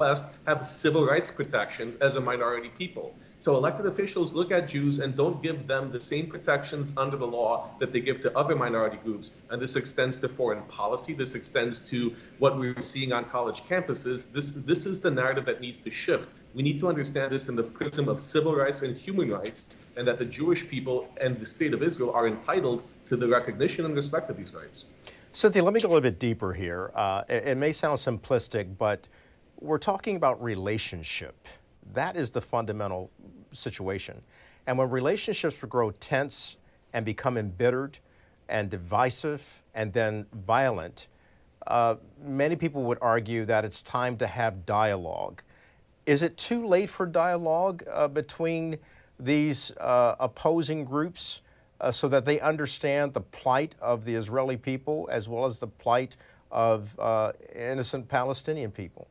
West have civil rights protections as a minority people. So elected officials look at Jews and don't give them the same protections under the law that they give to other minority groups. And this extends to foreign policy. This extends to what we're seeing on college campuses. This is the narrative that needs to shift. We need to understand this in the prism of civil rights and human rights, and that the Jewish people and the state of Israel are entitled to the recognition and respect of these rights. Cynthia, let me go a little bit deeper here. It may sound simplistic, but we're talking about relationship. That is the fundamental situation. And when relationships grow tense and become embittered and divisive and then violent, many people would argue that it's time to have dialogue. Is it too late for dialogue between these opposing groups so that they understand the plight of the Israeli people as well as the plight of innocent Palestinian people?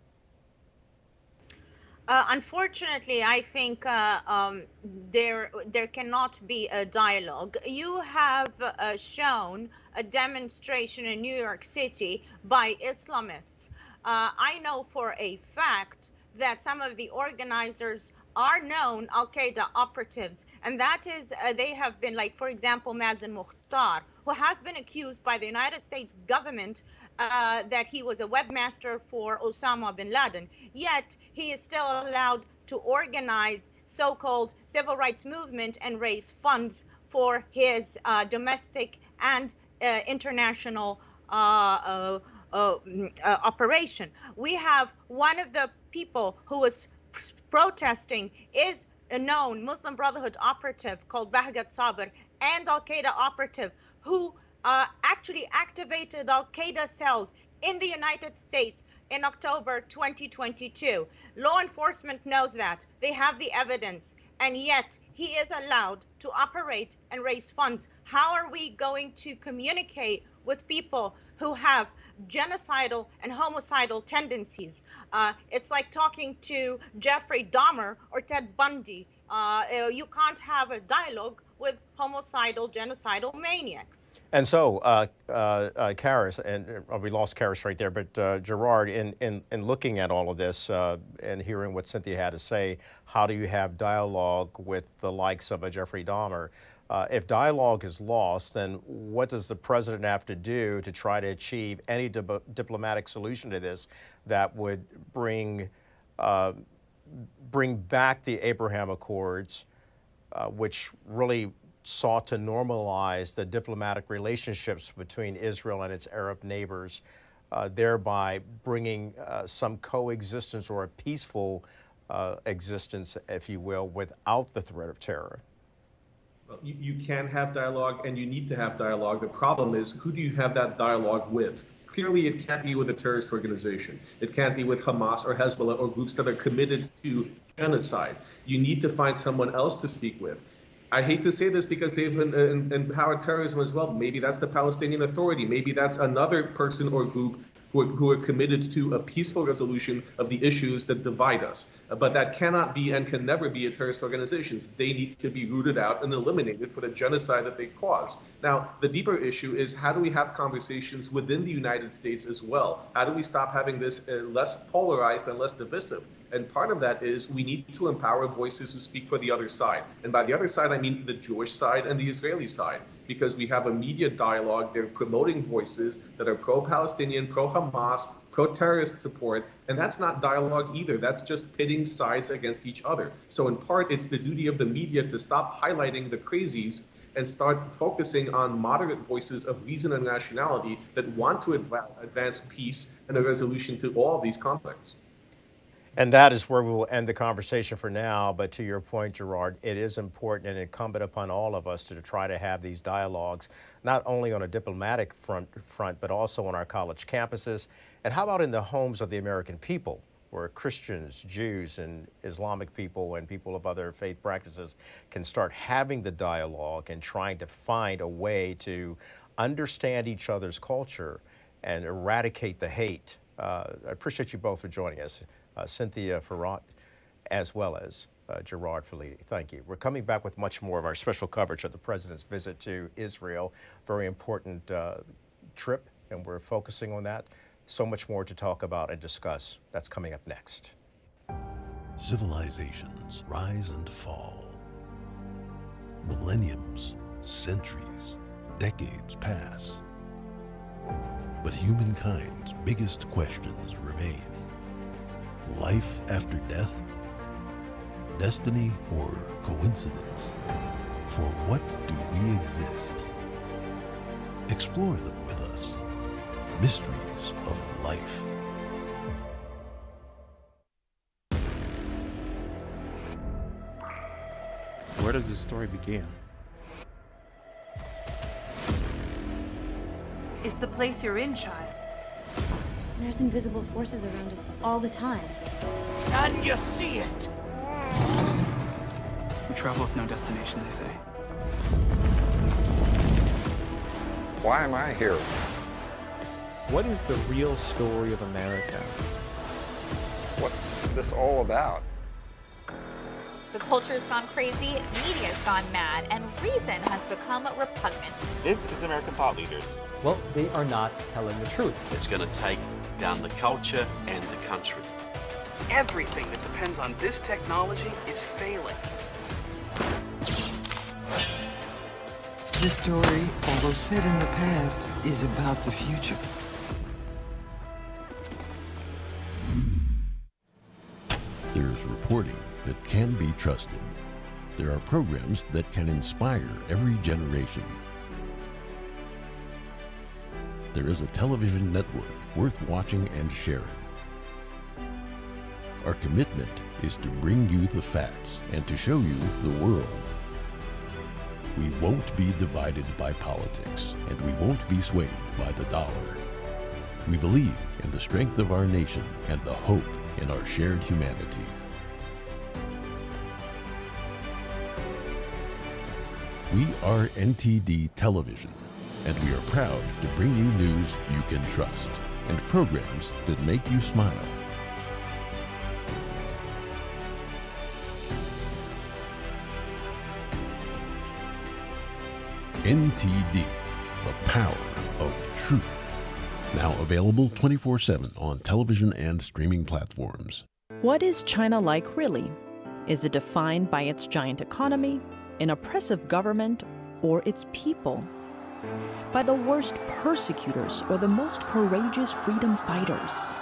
Unfortunately, I think there cannot be a dialogue. You have shown a demonstration in New York City by Islamists. I know for a fact that some of the organizers are known Al-Qaeda operatives, and that is they have been, like, for example, Mazen Mukhtar, who has been accused by the United States government that he was a webmaster for Osama bin Laden, yet he is still allowed to organize so-called civil rights movement and raise funds for his domestic and international operation. We have one of the people who was protesting is a known Muslim Brotherhood operative called Bahgat Sabr and Al-Qaeda operative who actually activated Al-Qaeda cells in the United States in October 2022. Law enforcement knows that. They have the evidence, and yet he is allowed to operate and raise funds. How are we going to communicate with people who have genocidal and homicidal tendencies? It's like talking to Jeffrey Dahmer or Ted Bundy. You can't have a dialogue with homicidal, genocidal maniacs. And so, Karis, and we lost Karis right there, but Gerard, in looking at all of this and hearing what Cynthia had to say, how do you have dialogue with the likes of a Jeffrey Dahmer? If dialogue is lost, then what does the president have to do to try to achieve any diplomatic solution to this that would bring back the Abraham Accords, which really sought to normalize the diplomatic relationships between Israel and its Arab neighbors, thereby bringing some coexistence or a peaceful existence, if you will, without the threat of terror? Well, you can have dialogue, and you need to have dialogue. The problem is, who do you have that dialogue with? Clearly, it can't be with a terrorist organization. It can't be with Hamas or Hezbollah or groups that are committed to genocide. You need to find someone else to speak with. I hate to say this because they've empowered terrorism as well. Maybe that's the Palestinian Authority. Maybe that's another person or group who are committed to a peaceful resolution of the issues that divide us. But that cannot be and can never be a terrorist organizations. They need to be rooted out and eliminated for the genocide that they cause. Now, the deeper issue is, how do we have conversations within the United States as well? How do we stop having this less polarized and less divisive? And part of that is we need to empower voices who speak for the other side. And by the other side, I mean the Jewish side and the Israeli side, because we have a media dialogue. They're promoting voices that are pro-Palestinian, pro-Hamas, pro-terrorist support, and that's not dialogue either. That's just pitting sides against each other. So in part, it's the duty of the media to stop highlighting the crazies and start focusing on moderate voices of reason and rationality that want to advance peace and a resolution to all of these conflicts. And that is where we will end the conversation for now. But to your point, Gerard, it is important and incumbent upon all of us to try to have these dialogues, not only on a diplomatic front, but also on our college campuses. And how about in the homes of the American people, where Christians, Jews, and Islamic people and people of other faith practices can start having the dialogue and trying to find a way to understand each other's culture and eradicate the hate. I appreciate you both for joining us. Cynthia Farrat, as well as Gerard Falidi. Thank you. We're coming back with much more of our special coverage of the president's visit to Israel. Very important trip, and we're focusing on that. So much more to talk about and discuss. That's coming up next. Civilizations rise and fall. Millenniums, centuries, decades pass. But humankind's biggest questions remain. Life after death? Destiny or coincidence? For what do we exist? Explore them with us. Mysteries of life. Where does this story begin? It's the place you're in, child. There's invisible forces around us all the time. Can you see it? We travel with no destination, they say. Why am I here? What is the real story of America? What's this all about? The culture has gone crazy, media has gone mad, and reason has become repugnant. This is American thought leaders. Well, they are not telling the truth. It's going to take down the culture and the country. Everything that depends on this technology is failing. This story, although set in the past, is about the future. There's reporting that can be trusted. There are programs that can inspire every generation. There is a television network worth watching and sharing. Our commitment is to bring you the facts and to show you the world. We won't be divided by politics, and we won't be swayed by the dollar. We believe in the strength of our nation and the hope in our shared humanity. We are NTD Television, and we are proud to bring you news you can trust and programs that make you smile. NTD, the power of truth. Now available 24/7 on television and streaming platforms. What is China like really? Is it defined by its giant economy, an oppressive government, or its people? By the worst persecutors or the most courageous freedom fighters?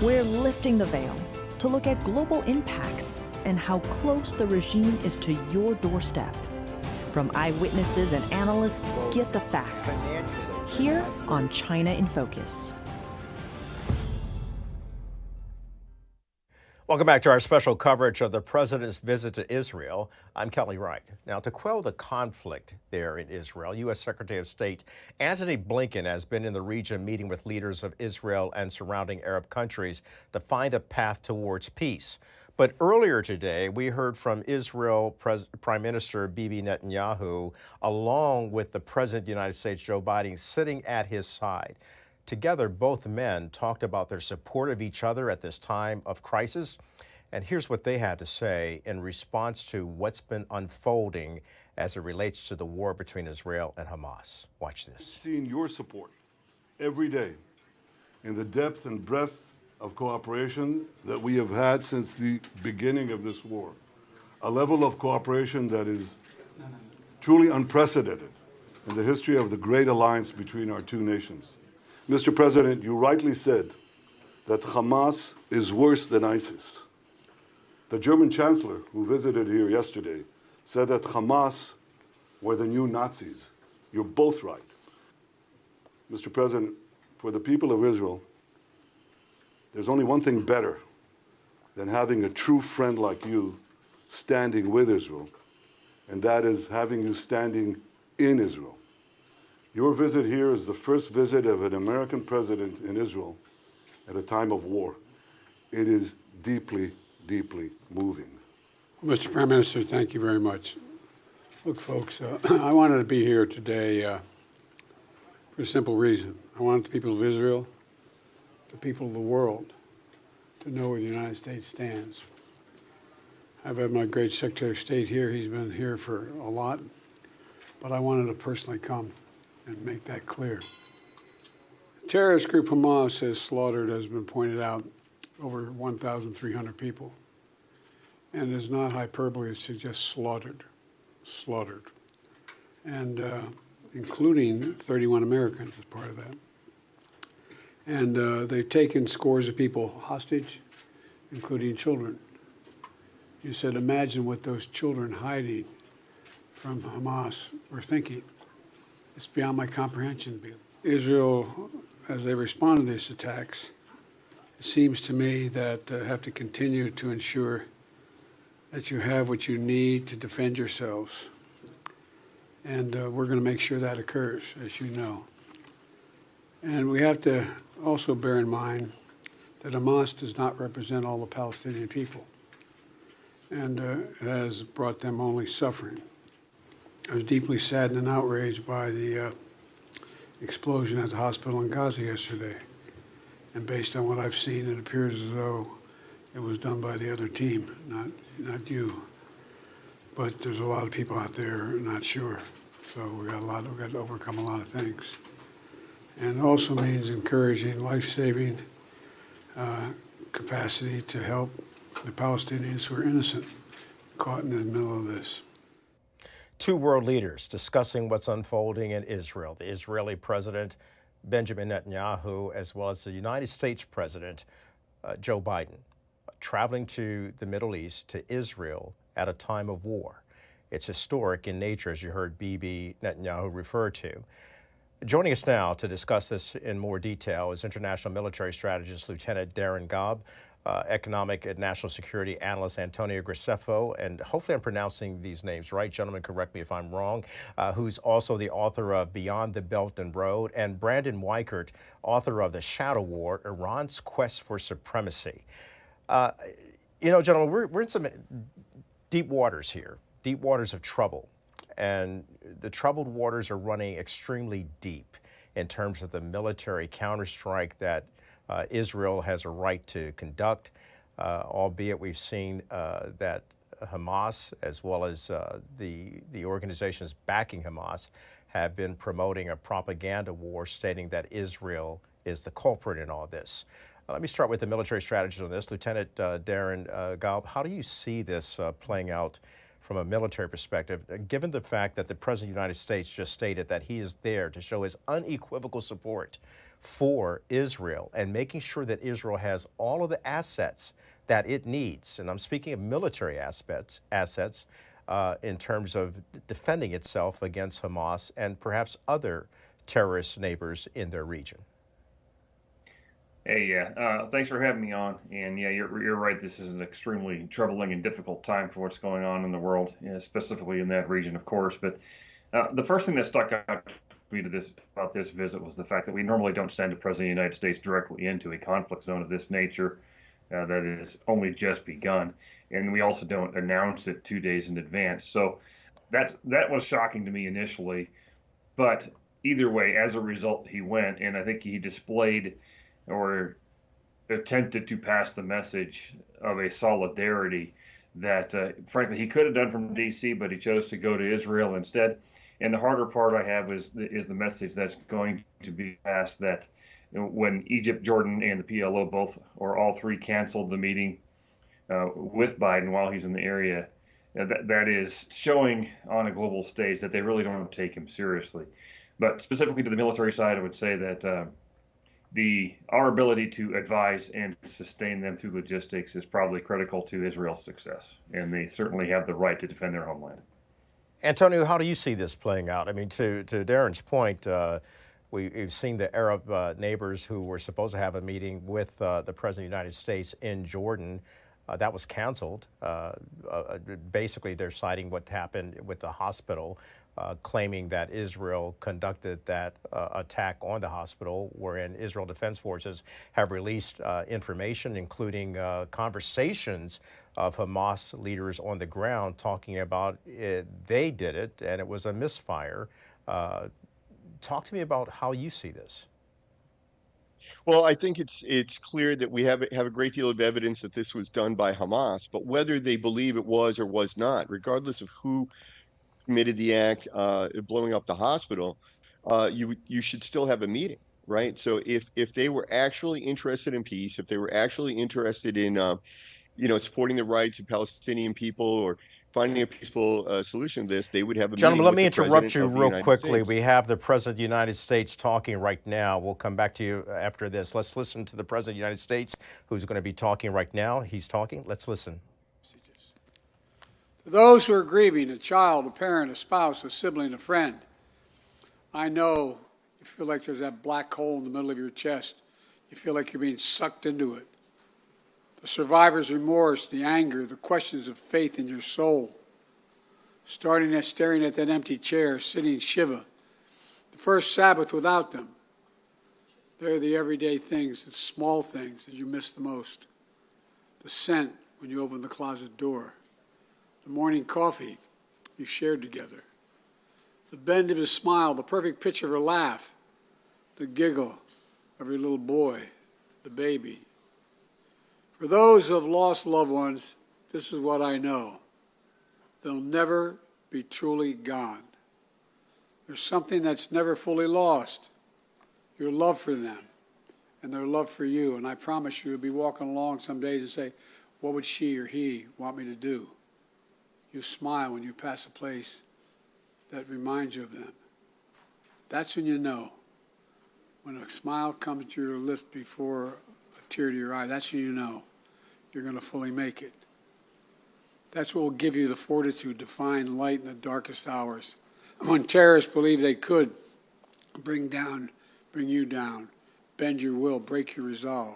We're lifting the veil to look at global impacts and how close the regime is to your doorstep. From eyewitnesses and analysts, get the facts. Here on China in Focus. Welcome back to our special coverage of the president's visit to Israel. I'm Kelly Wright. Now, to quell the conflict there in Israel, U.S. Secretary of State Antony Blinken has been in the region meeting with leaders of Israel and surrounding Arab countries to find a path towards peace. But earlier today, we heard from Israel Prime Minister Bibi Netanyahu, along with the President of the United States, Joe Biden, sitting at his side. Together, both men talked about their support of each other at this time of crisis. And here's what they had to say in response to what's been unfolding as it relates to the war between Israel and Hamas. Watch this. Seeing your support every day in the depth and breadth of cooperation that we have had since the beginning of this war. A level of cooperation that is truly unprecedented in the history of the great alliance between our two nations. Mr. President, you rightly said that Hamas is worse than ISIS. The German Chancellor, who visited here yesterday, said that Hamas were the new Nazis. You're both right. Mr. President, for the people of Israel, there's only one thing better than having a true friend like you standing with Israel, and that is having you standing in Israel. Your visit here is the first visit of an American president in Israel at a time of war. It is deeply, deeply moving. Mr. Prime Minister, thank you very much. Look, folks, I wanted to be here today for a simple reason. I wanted the people of Israel, the people of the world, to know where the United States stands. I've had my great Secretary of State here. He's been here for a lot, but I wanted to personally come and make that clear. The terrorist group Hamas has slaughtered, as has been pointed out, over 1,300 people. And it's not hyperbole to suggest slaughtered, and including 31 Americans as part of that. And they've taken scores of people hostage, including children. You said, imagine what those children hiding from Hamas were thinking. It's beyond my comprehension. Israel, as they respond to these attacks, it seems to me that have to continue to ensure that you have what you need to defend yourselves. And we're going to make sure that occurs, as you know. And we have to also bear in mind that Hamas does not represent all the Palestinian people. And it has brought them only suffering. I was deeply saddened and outraged by the explosion at the hospital in Gaza yesterday. And based on what I've seen, it appears as though it was done by the other team, not you. But there's a lot of people out there not sure. So we've got to overcome a lot of things. And it also means encouraging life-saving capacity to help the Palestinians who are innocent, caught in the middle of this. Two world leaders discussing what's unfolding in Israel. The Israeli President Benjamin Netanyahu, as well as the United States President Joe Biden, traveling to the Middle East, to Israel, at a time of war. It's historic in nature, as you heard Bibi Netanyahu refer to. Joining us now to discuss this in more detail is international military strategist Lieutenant Darren Gaub, economic and national security analyst Antonio Graceffo, and hopefully I'm pronouncing these names right, gentlemen, correct me if I'm wrong, who's also the author of Beyond the Belt and Road, and Brandon Weichert, author of The Shadow War, Iran's Quest for Supremacy. You know, gentlemen, we're in some deep waters here, deep waters of trouble. And the troubled waters are running extremely deep in terms of the military counterstrike that Israel has a right to conduct, albeit we've seen that Hamas, as well as the organizations backing Hamas, have been promoting a propaganda war stating that Israel is the culprit in all this. Let me start with the military strategist on this. Lieutenant Darren Gaub, how do you see this playing out from a military perspective, given the fact that the President of the United States just stated that he is there to show his unequivocal support for Israel and making sure that Israel has all of the assets that it needs, and I'm speaking of military assets in terms of defending itself against Hamas and perhaps other terrorist neighbors in their region? Hey, yeah, thanks for having me on. And yeah, you're right. This is an extremely troubling and difficult time for what's going on in the world, specifically in that region, of course. But the first thing that stuck out to me about this visit was the fact that we normally don't send a president of the United States directly into a conflict zone of this nature that has only just begun, and we also don't announce it 2 days in advance. So that was shocking to me initially, but either way, as a result, he went, and I think he displayed or attempted to pass the message of a solidarity that, frankly, he could have done from D.C., but he chose to go to Israel instead. And the harder part I have is the message that's going to be passed that when Egypt, Jordan, and the PLO both or all three canceled the meeting with Biden while he's in the area, that is showing on a global stage that they really don't take him seriously. But specifically to the military side, I would say that our ability to advise and sustain them through logistics is probably critical to Israel's success, and they certainly have the right to defend their homeland. Antonio, how do you see this playing out? I mean, to Darren's point, we've seen the Arab neighbors who were supposed to have a meeting with the President of the United States in Jordan. That was canceled. Basically, they're citing what happened with the hospital, claiming that Israel conducted that attack on the hospital, wherein Israel Defense Forces have released information, including conversations of Hamas leaders on the ground talking about they did it and it was a misfire. Talk to me about how you see this. Well, I think it's clear that we have a great deal of evidence that this was done by Hamas, but whether they believe it was or was not, regardless of who committed the act blowing up the hospital, you should still have a meeting. right? So if they were actually interested in peace, if they were actually interested in supporting the rights of Palestinian people or finding a peaceful solution to this, they would have a Gentlemen, meeting let with me the interrupt president you of the real United quickly. States. We have the President of the United States talking right now. We'll come back to you after this. Let's listen to the President of the United States, who's going to be talking right now. He's talking. Let's listen. To those who are grieving, a child, a parent, a spouse, a sibling, a friend, I know you feel like there's that black hole in the middle of your chest. You feel like you're being sucked into it. The survivor's remorse, the anger, the questions of faith in your soul. Staring at that empty chair, sitting Shiva. The first Sabbath without them. They're the everyday things, the small things that you miss the most. The scent when you open the closet door. The morning coffee you shared together. The bend of his smile, the perfect pitch of her laugh. The giggle of your little boy, the baby. For those who have lost loved ones, this is what I know. They'll never be truly gone. There's something that's never fully lost. Your love for them and their love for you. And I promise you, you'll be walking along some days and say, what would she or he want me to do? You smile when you pass a place that reminds you of them. That's when you know. When a smile comes to your lips before a tear to your eye, that's when you know you're going to fully make it. That's what will give you the fortitude to find light in the darkest hours. When terrorists believe they could bring you down, bend your will, break your resolve.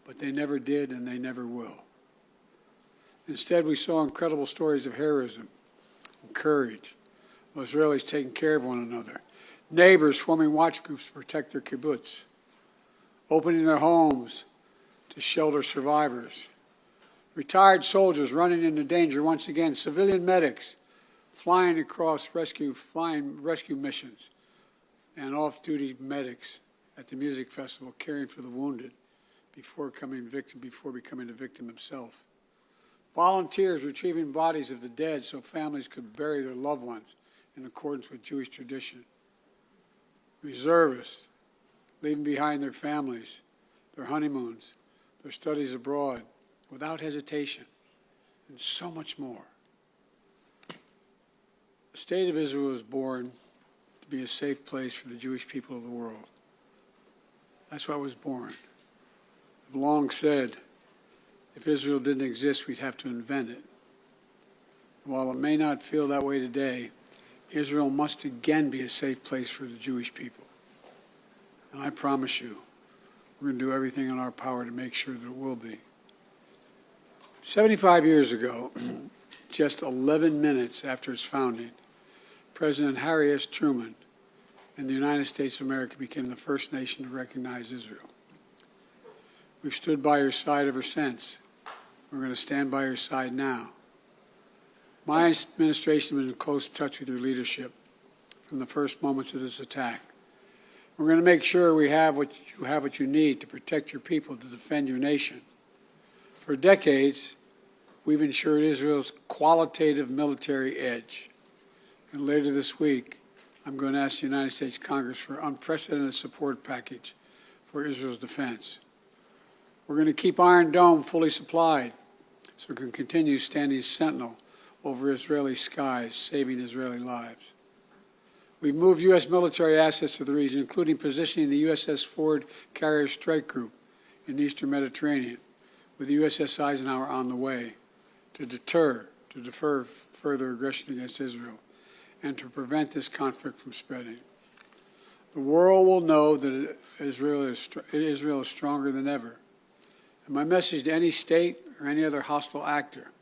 But they never did and they never will. Instead, we saw incredible stories of heroism and courage, of Israelis taking care of one another, neighbors forming watch groups to protect their kibbutz, opening their homes to shelter survivors, retired soldiers running into danger once again, civilian medics flying across rescue missions, and off-duty medics at the music festival caring for the wounded before becoming a victim himself. Volunteers retrieving bodies of the dead so families could bury their loved ones in accordance with Jewish tradition. Reservists leaving behind their families, their honeymoons, their studies abroad, without hesitation, and so much more. The State of Israel was born to be a safe place for the Jewish people of the world. That's why it was born. I've long said, if Israel didn't exist, we'd have to invent it. While it may not feel that way today, Israel must again be a safe place for the Jewish people. And I promise you, we're going to do everything in our power to make sure that it will be. 75 years ago, just 11 minutes after its founding, President Harry S. Truman and the United States of America became the first nation to recognize Israel. We've stood by your side ever since. We're going to stand by your side now. My administration has been in close touch with your leadership from the first moments of this attack. We're going to make sure we have what you need to protect your people, to defend your nation. For decades, we've ensured Israel's qualitative military edge. And later this week, I'm going to ask the United States Congress for an unprecedented support package for Israel's defense. We're going to keep Iron Dome fully supplied so it can continue standing sentinel over Israeli skies, saving Israeli lives. We've moved U.S. military assets to the region, including positioning the USS Ford Carrier Strike Group in the Eastern Mediterranean, with the USS Eisenhower on the way to defer further aggression against Israel and to prevent this conflict from spreading. The world will know that Israel is stronger than ever. And my message to any state or any other hostile actor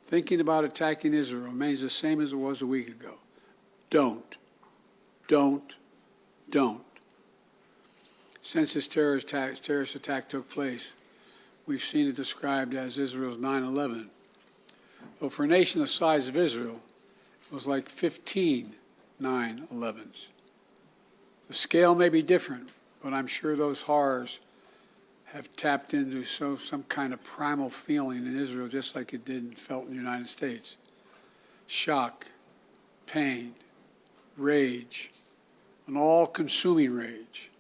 thinking about attacking Israel remains the same as it was a week ago. Don't. Since this terrorist attack took place, we've seen it described as Israel's 9/11. But for a nation the size of Israel, it was like 15 9/11s. The scale may be different, but I'm sure those horrors have tapped into some kind of primal feeling in Israel, just like it did and felt in the United States. Shock, pain, rage, an all-consuming rage.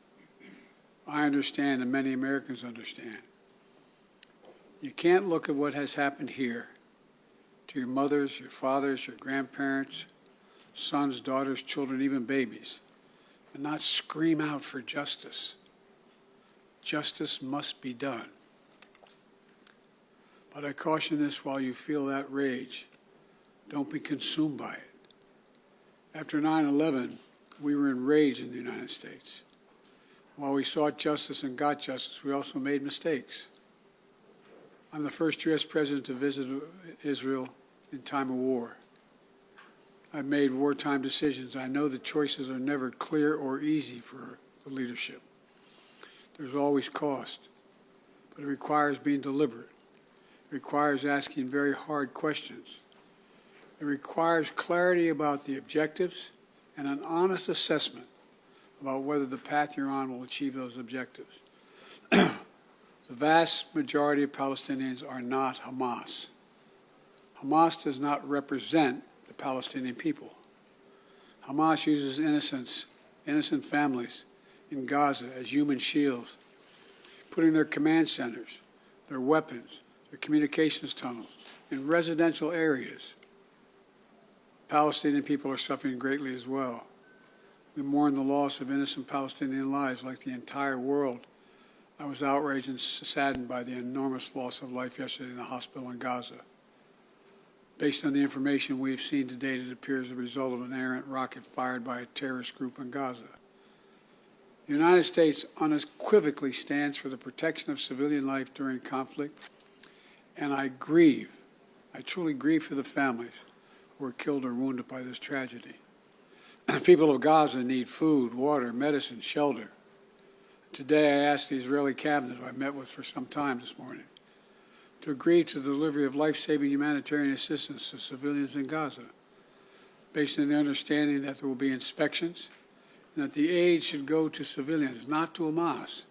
I understand and many Americans understand. You can't look at what has happened here to your mothers, your fathers, your grandparents, sons, daughters, children, even babies, and not scream out for justice. Justice must be done. But I caution this: while you feel that rage, don't be consumed by it. After 9/11, we were enraged in the United States. While we sought justice and got justice, we also made mistakes. I'm the first U.S. president to visit Israel in time of war. I've made wartime decisions. I know the choices are never clear or easy for the leadership. There's always cost, but it requires being deliberate. It requires asking very hard questions. It requires clarity about the objectives and an honest assessment about whether the path you're on will achieve those objectives. The vast majority of Palestinians are not Hamas. Hamas does not represent the Palestinian people. Hamas uses innocent families in Gaza as human shields, putting their command centers, their weapons, their communications tunnels in residential areas. Palestinian people are suffering greatly as well. We mourn the loss of innocent Palestinian lives like the entire world. I was outraged and saddened by the enormous loss of life yesterday in the hospital in Gaza. Based on the information we've seen to date, it appears the result of an errant rocket fired by a terrorist group in Gaza. The United States unequivocally stands for the protection of civilian life during conflict, and I truly grieve for the families who were killed or wounded by this tragedy. The people of Gaza need food, water, medicine, shelter. Today, I asked the Israeli cabinet, who I met with for some time this morning, to agree to the delivery of life-saving humanitarian assistance to civilians in Gaza, based on the understanding that there will be inspections and that the aid should go to civilians, not to Hamas.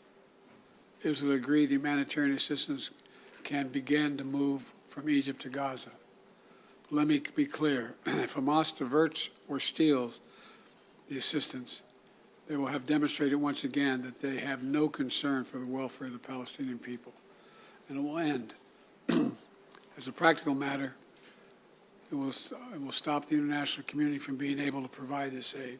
Israel agreed the humanitarian assistance can begin to move from Egypt to Gaza. But let me be clear: if Hamas diverts or steals the assistance, they will have demonstrated once again that they have no concern for the welfare of the Palestinian people. And it will end. As a practical matter, it will stop the international community from being able to provide this aid.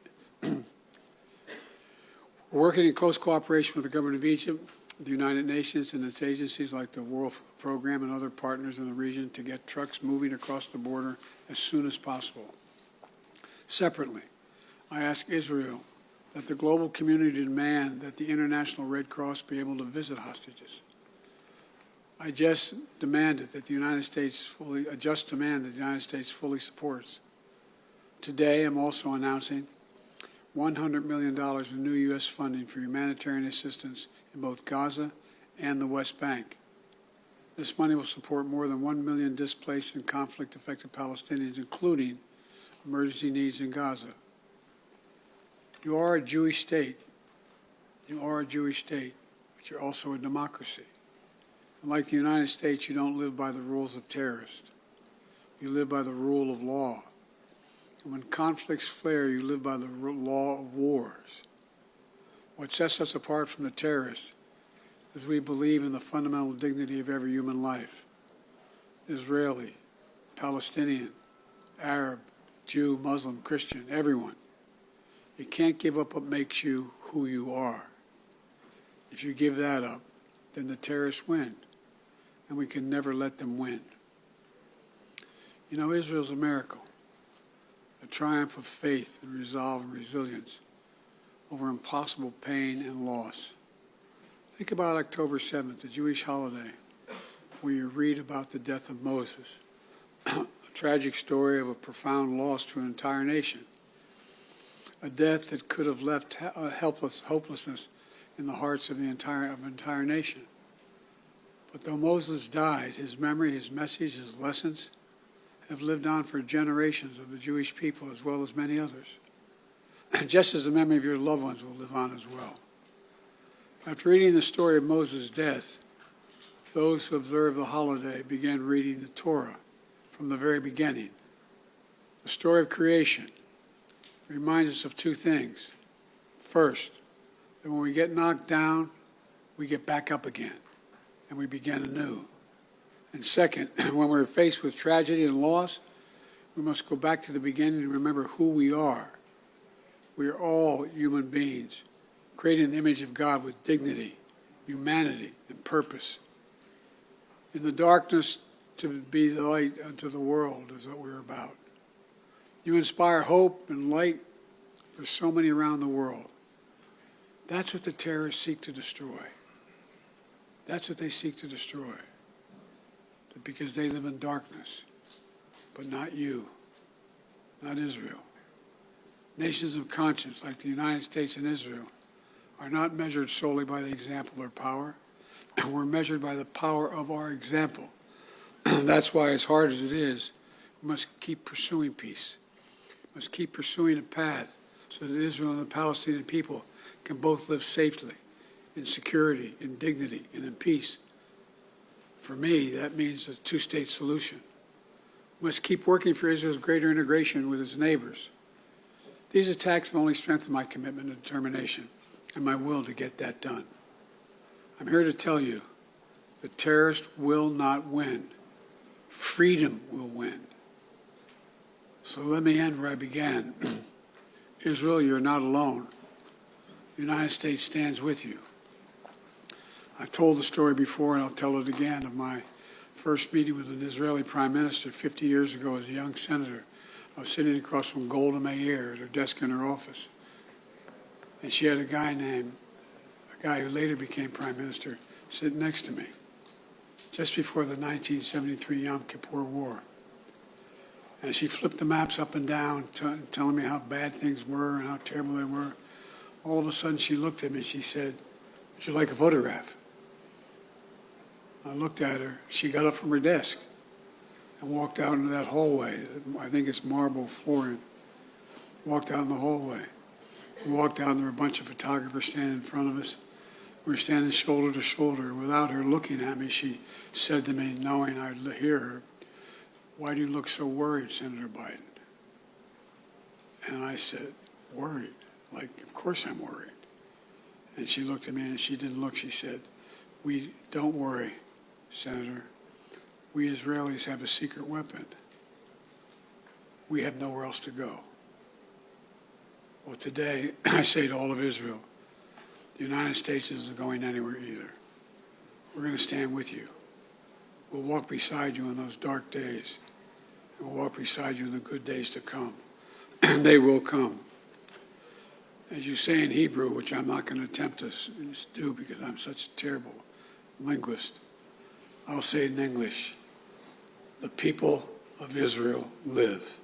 We're working in close cooperation with the government of Egypt, the United Nations, and its agencies like the World Food Program and other partners in the region to get trucks moving across the border as soon as possible. Separately, I ask Israel that the global community demand that the International Red Cross be able to visit hostages. I just demanded that the United States fully supports. Today, I'm also announcing $100 million in new U.S. funding for humanitarian assistance in both Gaza and the West Bank. This money will support more than 1 million displaced and conflict-affected Palestinians, including emergency needs in Gaza. You are a Jewish state. You are a Jewish state, but you're also a democracy. And like the United States, you don't live by the rules of terrorists. You live by the rule of law. And when conflicts flare, you live by the law of wars. What sets us apart from the terrorists is we believe in the fundamental dignity of every human life. Israeli, Palestinian, Arab, Jew, Muslim, Christian, everyone. You can't give up what makes you who you are. If you give that up, then the terrorists win, and we can never let them win. You know, Israel's a miracle, a triumph of faith and resolve and resilience over impossible pain and loss. Think about October 7th, the Jewish holiday, where you read about the death of Moses, a tragic story of a profound loss to an entire nation. A death that could have left hopelessness in the hearts of the entire nation. But though Moses died, his memory, his message, his lessons have lived on for generations of the Jewish people as well as many others. Just as the memory of your loved ones will live on as well. After reading the story of Moses' death, those who observe the holiday began reading the Torah from the very beginning. The story of creation reminds us of two things. First, that when we get knocked down we get back up again and we begin anew. And second, when we're faced with tragedy and loss, we must go back to the beginning and remember who we are. We are all human beings, created in the image of God with dignity, humanity, and purpose. In the darkness, to be the light unto the world is what we're about. You inspire hope and light for so many around the world. That's what the terrorists seek to destroy. That's what they seek to destroy. Because they live in darkness, but not you, not Israel. Nations of conscience like the United States and Israel are not measured solely by the example or power. We're measured by the power of our example. That's why, as hard as it is, we must keep pursuing peace. We must keep pursuing a path so that Israel and the Palestinian people can both live safely, in security, in dignity, and in peace. For me, that means a two-state solution. We must keep working for Israel's greater integration with its neighbors. These attacks have only strengthened my commitment and determination and my will to get that done. I'm here to tell you the terrorists will not win. Freedom will win. So let me end where I began. Israel, you're not alone. The United States stands with you. I've told the story before, and I'll tell it again, of my first meeting with an Israeli prime minister 50 years ago as a young senator. I was sitting across from Golda Meir at her desk in her office. And she had a guy who later became prime minister, sitting next to me, just before the 1973 Yom Kippur War. And she flipped the maps up and down, telling me how bad things were and how terrible they were. All of a sudden, she looked at me and she said, "Would you like a photograph?" I looked at her. She got up from her desk and walked out into that hallway. I think it's marble flooring. Walked out in the hallway. We walked out and there were a bunch of photographers standing in front of us. We were standing shoulder to shoulder. Without her looking at me, she said to me, knowing I'd hear her, "Why do you look so worried, Senator Biden?" And I said, "Worried? Like, of course I'm worried." And she looked at me and she didn't look. She said, "We don't worry, Senator. We Israelis have a secret weapon. We have nowhere else to go." Well, today, I say to all of Israel, the United States isn't going anywhere either. We're going to stand with you. We'll walk beside you in those dark days. And we'll walk beside you in the good days to come. And they will come. As you say in Hebrew, which I'm not going to attempt to do because I'm such a terrible linguist, I'll say it in English. The people of Israel live.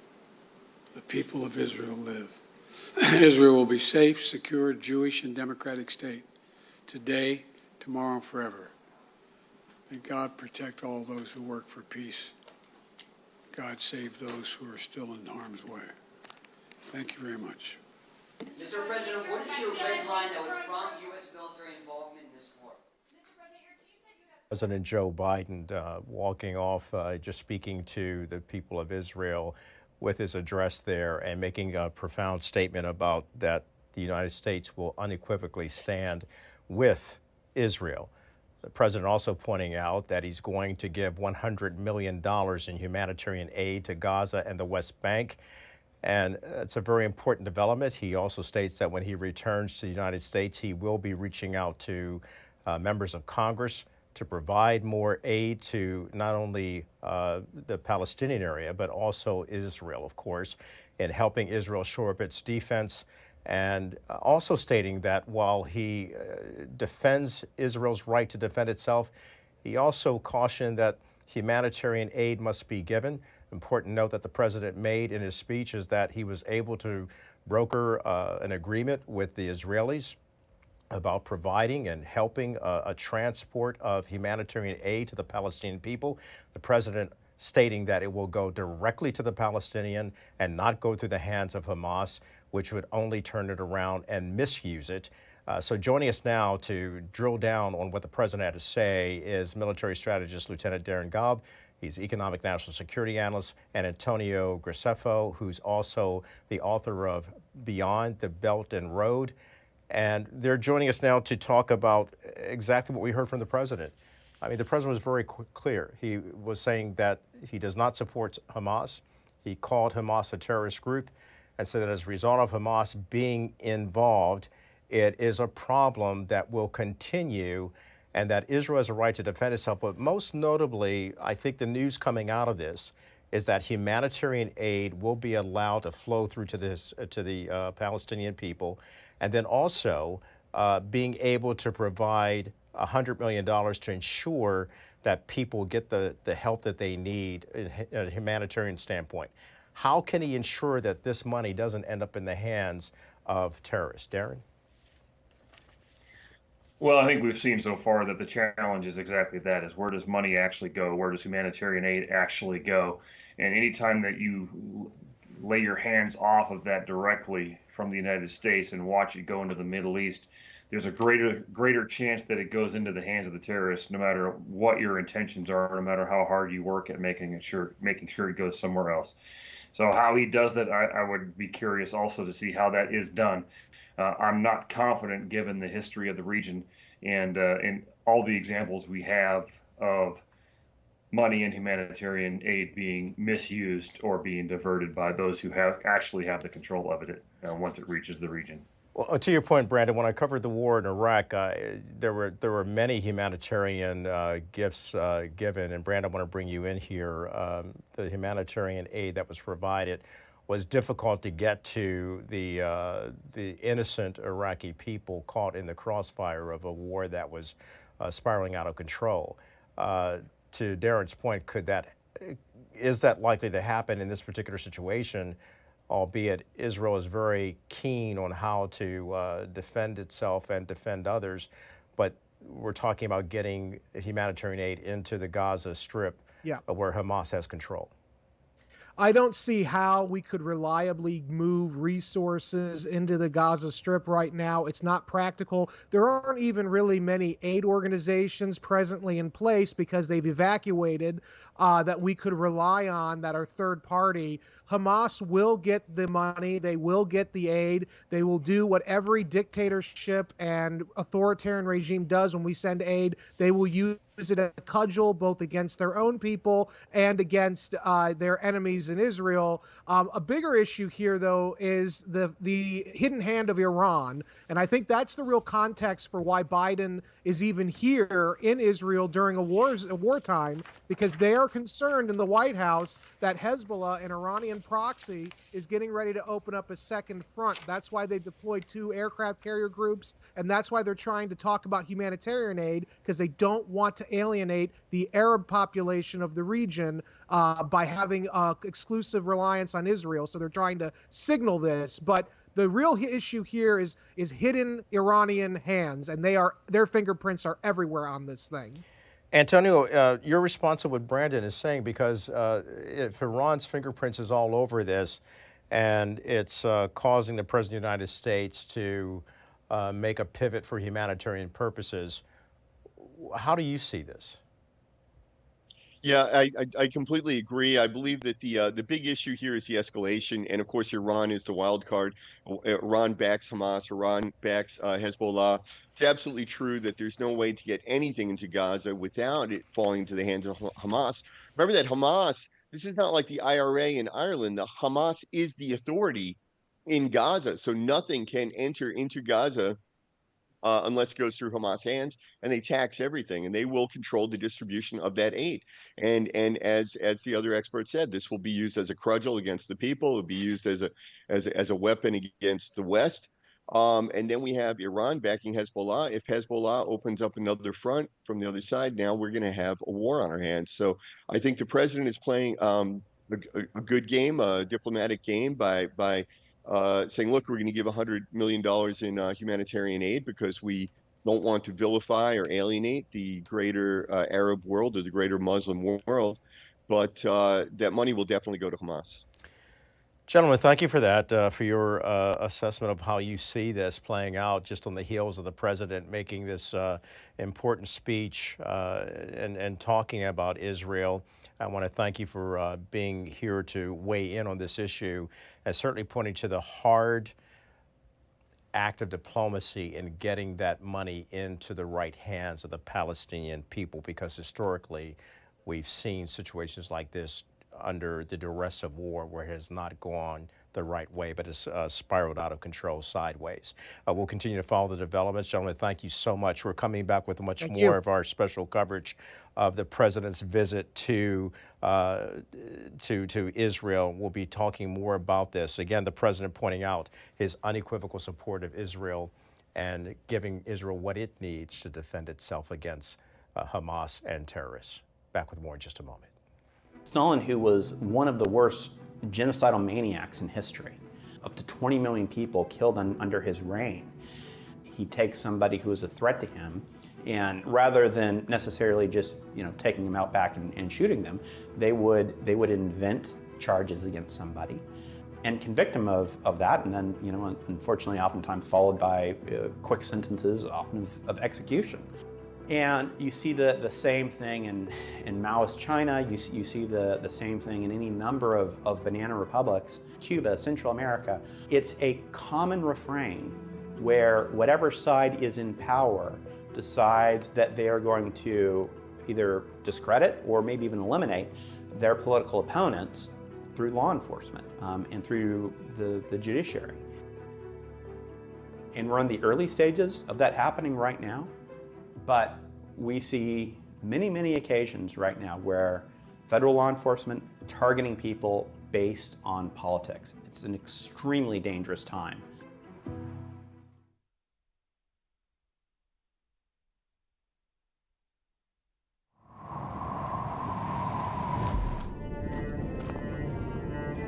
The people of Israel live. Israel will be safe, secure, Jewish, and democratic state today, tomorrow, and forever. May God protect all those who work for peace. God save those who are still in harm's way. Thank you very much. Mr. President, what is your red line that would prompt U.S. military involvement in this war? President Joe Biden walking off, just speaking to the people of Israel with his address there and making a profound statement about that the United States will unequivocally stand with Israel. The president also pointing out that he's going to give $100 million in humanitarian aid to Gaza and the West Bank. And it's a very important development. He also states that when he returns to the United States, he will be reaching out to members of Congress to provide more aid to not only the Palestinian area, but also Israel, of course, in helping Israel shore up its defense. And also stating that while he defends Israel's right to defend itself, he also cautioned that humanitarian aid must be given. Important note that the president made in his speech is that he was able to broker an agreement with the Israelis about providing and helping a transport of humanitarian aid to the Palestinian people. The president stating that it will go directly to the Palestinian and not go through the hands of Hamas, which would only turn it around and misuse it. So joining us now to drill down on what the president had to say is military strategist Lieutenant Darren Gobb. He's economic national security analyst, and Antonio Graceffo, who's also the author of Beyond the Belt and Road. And they're joining us now to talk about exactly what we heard from the president. I mean, the president was very clear. He was saying that he does not support Hamas. He called Hamas a terrorist group and said that as a result of Hamas being involved, it is a problem that will continue and that Israel has a right to defend itself. But most notably, I think the news coming out of this is that humanitarian aid will be allowed to flow through to the Palestinian people, and then also being able to provide $100 million to ensure that people get the help that they need in a humanitarian standpoint. How can he ensure that this money doesn't end up in the hands of terrorists? Darren? Well, I think we've seen so far that the challenge is exactly that, is where does money actually go? Where does humanitarian aid actually go? And anytime that you lay your hands off of that directly from the United States and watch it go into the Middle East, there's a greater chance that it goes into the hands of the terrorists, no matter what your intentions are, no matter how hard you work at making sure it goes somewhere else. So how he does that, I would be curious also to see how that is done. I'm not confident, given the history of the region and all the examples we have of money and humanitarian aid being misused or being diverted by those who actually have the control of it once it reaches the region. Well, to your point, Brandon, when I covered the war in Iraq, there were many humanitarian gifts given, and Brandon, I want to bring you in here. The humanitarian aid that was provided was difficult to get to the innocent Iraqi people caught in the crossfire of a war that was spiraling out of control. To Darren's point, is that likely to happen in this particular situation? Albeit Israel is very keen on how to defend itself and defend others, but we're talking about getting humanitarian aid into the Gaza Strip, where Hamas has control. I don't see how we could reliably move resources into the Gaza Strip right now. It's not practical. There aren't even really many aid organizations presently in place because they've evacuated that we could rely on that are third party. Hamas will get the money. They will get the aid. They will do what every dictatorship and authoritarian regime does when we send aid. They will use it as a cudgel both against their own people and against their enemies in Israel. A bigger issue here, though, is the hidden hand of Iran. And I think that's the real context for why Biden is even here in Israel during a wartime, because they are concerned in the White House that Hezbollah, an Iranian proxy, is getting ready to open up a second front. That's why they deployed 2 aircraft carrier groups, and that's why they're trying to talk about humanitarian aid, because they don't want to alienate the Arab population of the region by having exclusive reliance on Israel. So they're trying to signal this. But the real issue here is hidden Iranian hands, and their fingerprints are everywhere on this thing. Antonio, your response to what Brandon is saying, because if Iran's fingerprints is all over this and it's causing the President of the United States to make a pivot for humanitarian purposes, how do you see this? Yeah, I completely agree. I believe that the big issue here is the escalation, and of course Iran is the wild card. Iran backs Hamas. Iran backs Hezbollah. It's absolutely true that there's no way to get anything into Gaza without it falling into the hands of Hamas. Remember that Hamas, this is not like the IRA in Ireland. The Hamas is the authority in Gaza, so nothing can enter into Gaza unless it goes through Hamas hands, and they tax everything, and they will control the distribution of that aid. And as the other expert said, this will be used as a cudgel against the people. It'll be used as a weapon against the West. And then we have Iran backing Hezbollah. If Hezbollah opens up another front from the other side, now we're going to have a war on our hands. So I think the president is playing a good game, a diplomatic game by saying, look, we're going to give $100 million in humanitarian aid because we don't want to vilify or alienate the greater Arab world or the greater Muslim world. But that money will definitely go to Hamas. Gentlemen, thank you for that, for your assessment of how you see this playing out just on the heels of the president making this important speech and talking about Israel. I want to thank you for being here to weigh in on this issue and certainly pointing to the hard act of diplomacy in getting that money into the right hands of the Palestinian people, because historically we've seen situations like this under the duress of war where it has not gone the right way, but it's spiraled out of control sideways. We'll continue to follow the developments. Gentlemen, thank you so much. We're coming back with much more of our special coverage of the president's visit to Israel. We'll be talking more about this. Again, the president pointing out his unequivocal support of Israel and giving Israel what it needs to defend itself against Hamas and terrorists. Back with more in just a moment. Stalin, who was one of the worst genocidal maniacs in history, up to 20 million people killed under his reign. He takes somebody who is a threat to him, and rather than necessarily just taking them out back and shooting them, they would invent charges against somebody and convict them of that, and then unfortunately oftentimes followed by quick sentences, often of execution. And you see the same thing in Maoist China. You see the same thing in any number of banana republics, Cuba, Central America. It's a common refrain where whatever side is in power decides that they are going to either discredit or maybe even eliminate their political opponents through law enforcement and through the judiciary. And we're in the early stages of that happening right now. But we see many, many occasions right now where federal law enforcement targeting people based on politics. It's an extremely dangerous time.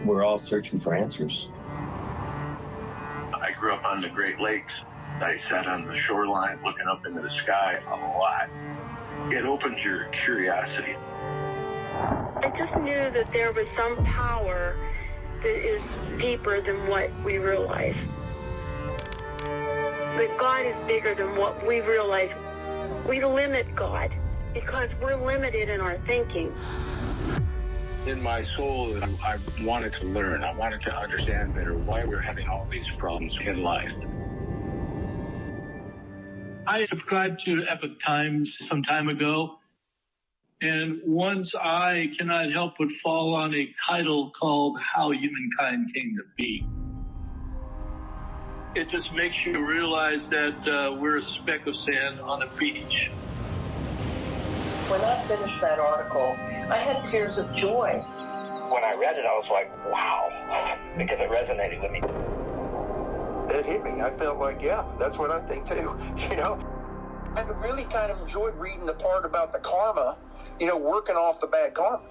We're all searching for answers. I grew up on the Great Lakes. I sat on the shoreline looking up into the sky a lot. It opens your curiosity. I just knew that there was some power that is deeper than what we realize. That God is bigger than what we realize. We limit God because we're limited in our thinking. In my soul, I wanted to learn. I wanted to understand better why we're having all these problems in life. I subscribed to Epoch Times some time ago, and once I cannot help but fall on a title called How Humankind Came to Be. It just makes you realize that we're a speck of sand on a beach. When I finished that article, I had tears of joy. When I read it, I was like, wow, because it resonated with me. It hit me. I felt like, yeah, that's what I think too. I really kind of enjoyed reading the part about the karma, working off the bad karma.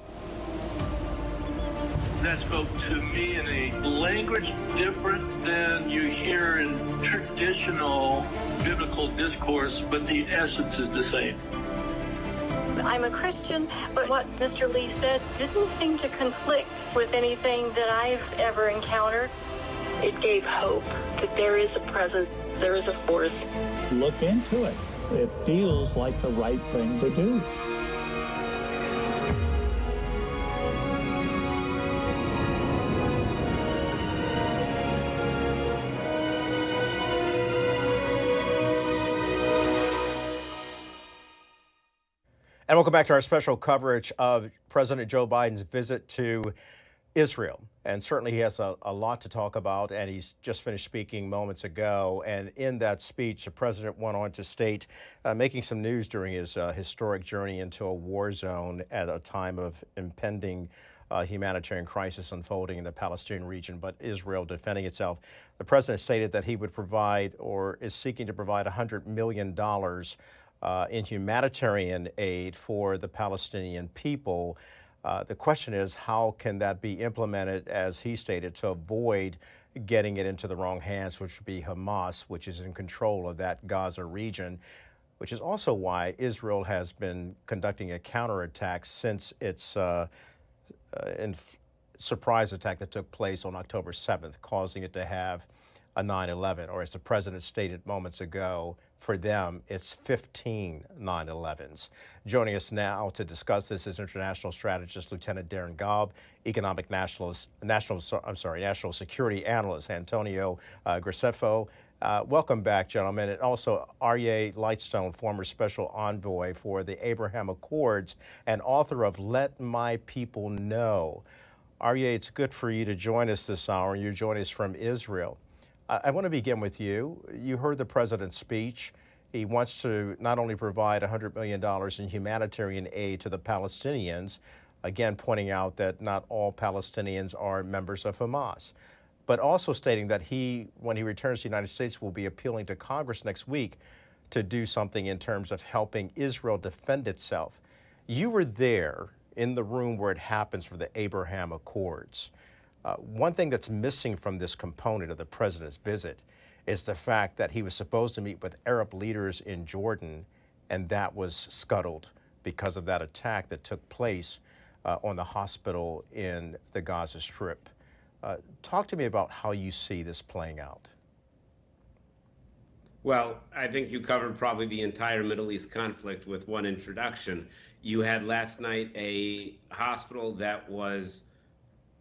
That spoke to me in a language different than you hear in traditional biblical discourse, but the essence is the same. I'm a Christian, but what Mr. Lee said didn't seem to conflict with anything that I've ever encountered. It gave hope that there is a presence, there is a force. Look into it. It feels like the right thing to do. And welcome back to our special coverage of President Joe Biden's visit to Israel. And certainly he has a lot to talk about, and he's just finished speaking moments ago. And in that speech, the president went on to state, making some news during his historic journey into a war zone at a time of impending humanitarian crisis unfolding in the Palestinian region, but Israel defending itself. The president stated that he would provide, or is seeking to provide, $100 million in humanitarian aid for the Palestinian people. The question is, how can that be implemented, as he stated, to avoid getting it into the wrong hands, which would be Hamas, which is in control of that Gaza region, which is also why Israel has been conducting a counterattack since its surprise attack that took place on October 7th, causing it to have a 9/11, or as the president stated moments ago, for them, it's 15 9/11s. Joining us now to discuss this is international strategist Lieutenant Darren Gaub, economic national security analyst Antonio Graceffo, Welcome back, gentlemen, and also Aryeh Lightstone, former special envoy for the Abraham Accords and author of Let My People Know. Aryeh, it's good for you to join us this hour. You're joining us from Israel. I want to begin with you. You heard the president's speech. He wants to not only provide $100 million in humanitarian aid to the Palestinians, again pointing out that not all Palestinians are members of Hamas, but also stating that he, when he returns to the United States, will be appealing to Congress next week to do something in terms of helping Israel defend itself. You were there in the room where it happens for the Abraham Accords. One thing that's missing from this component of the president's visit is the fact that he was supposed to meet with Arab leaders in Jordan, and that was scuttled because of that attack that took place on the hospital in the Gaza Strip. Talk to me about how you see this playing out. Well, I think you covered probably the entire Middle East conflict with one introduction. You had last night a hospital that was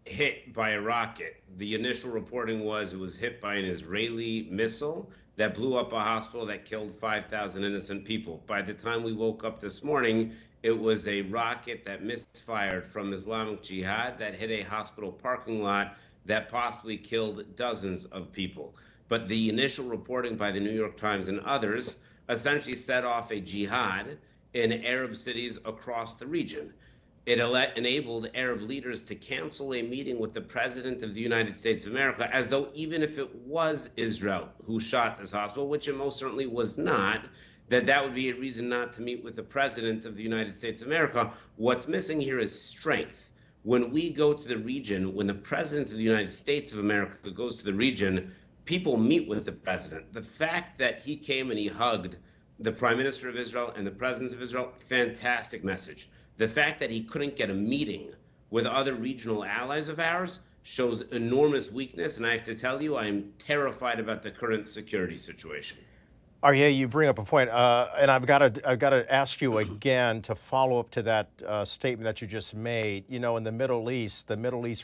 hit by a rocket. The initial reporting was it was hit by an Israeli missile that blew up a hospital that killed 5,000 innocent people. By the time we woke up this morning, it was a rocket that misfired from Islamic Jihad that hit a hospital parking lot that possibly killed dozens of people. But the initial reporting by the New York Times and others essentially set off a jihad in Arab cities across the region. It enabled Arab leaders to cancel a meeting with the President of the United States of America, as though even if it was Israel who shot this hospital, which it most certainly was not, that would be a reason not to meet with the President of the United States of America. What's missing here is strength. When we go to the region, when the President of the United States of America goes to the region, people meet with the President. The fact that he came and he hugged the Prime Minister of Israel and the President of Israel, fantastic message. The fact that he couldn't get a meeting with other regional allies of ours shows enormous weakness, and I have to tell you, I am terrified about the current security situation. Aryeh, you bring up a point, and I've got to ask you again to follow up to that statement that you just made. You know, in the Middle East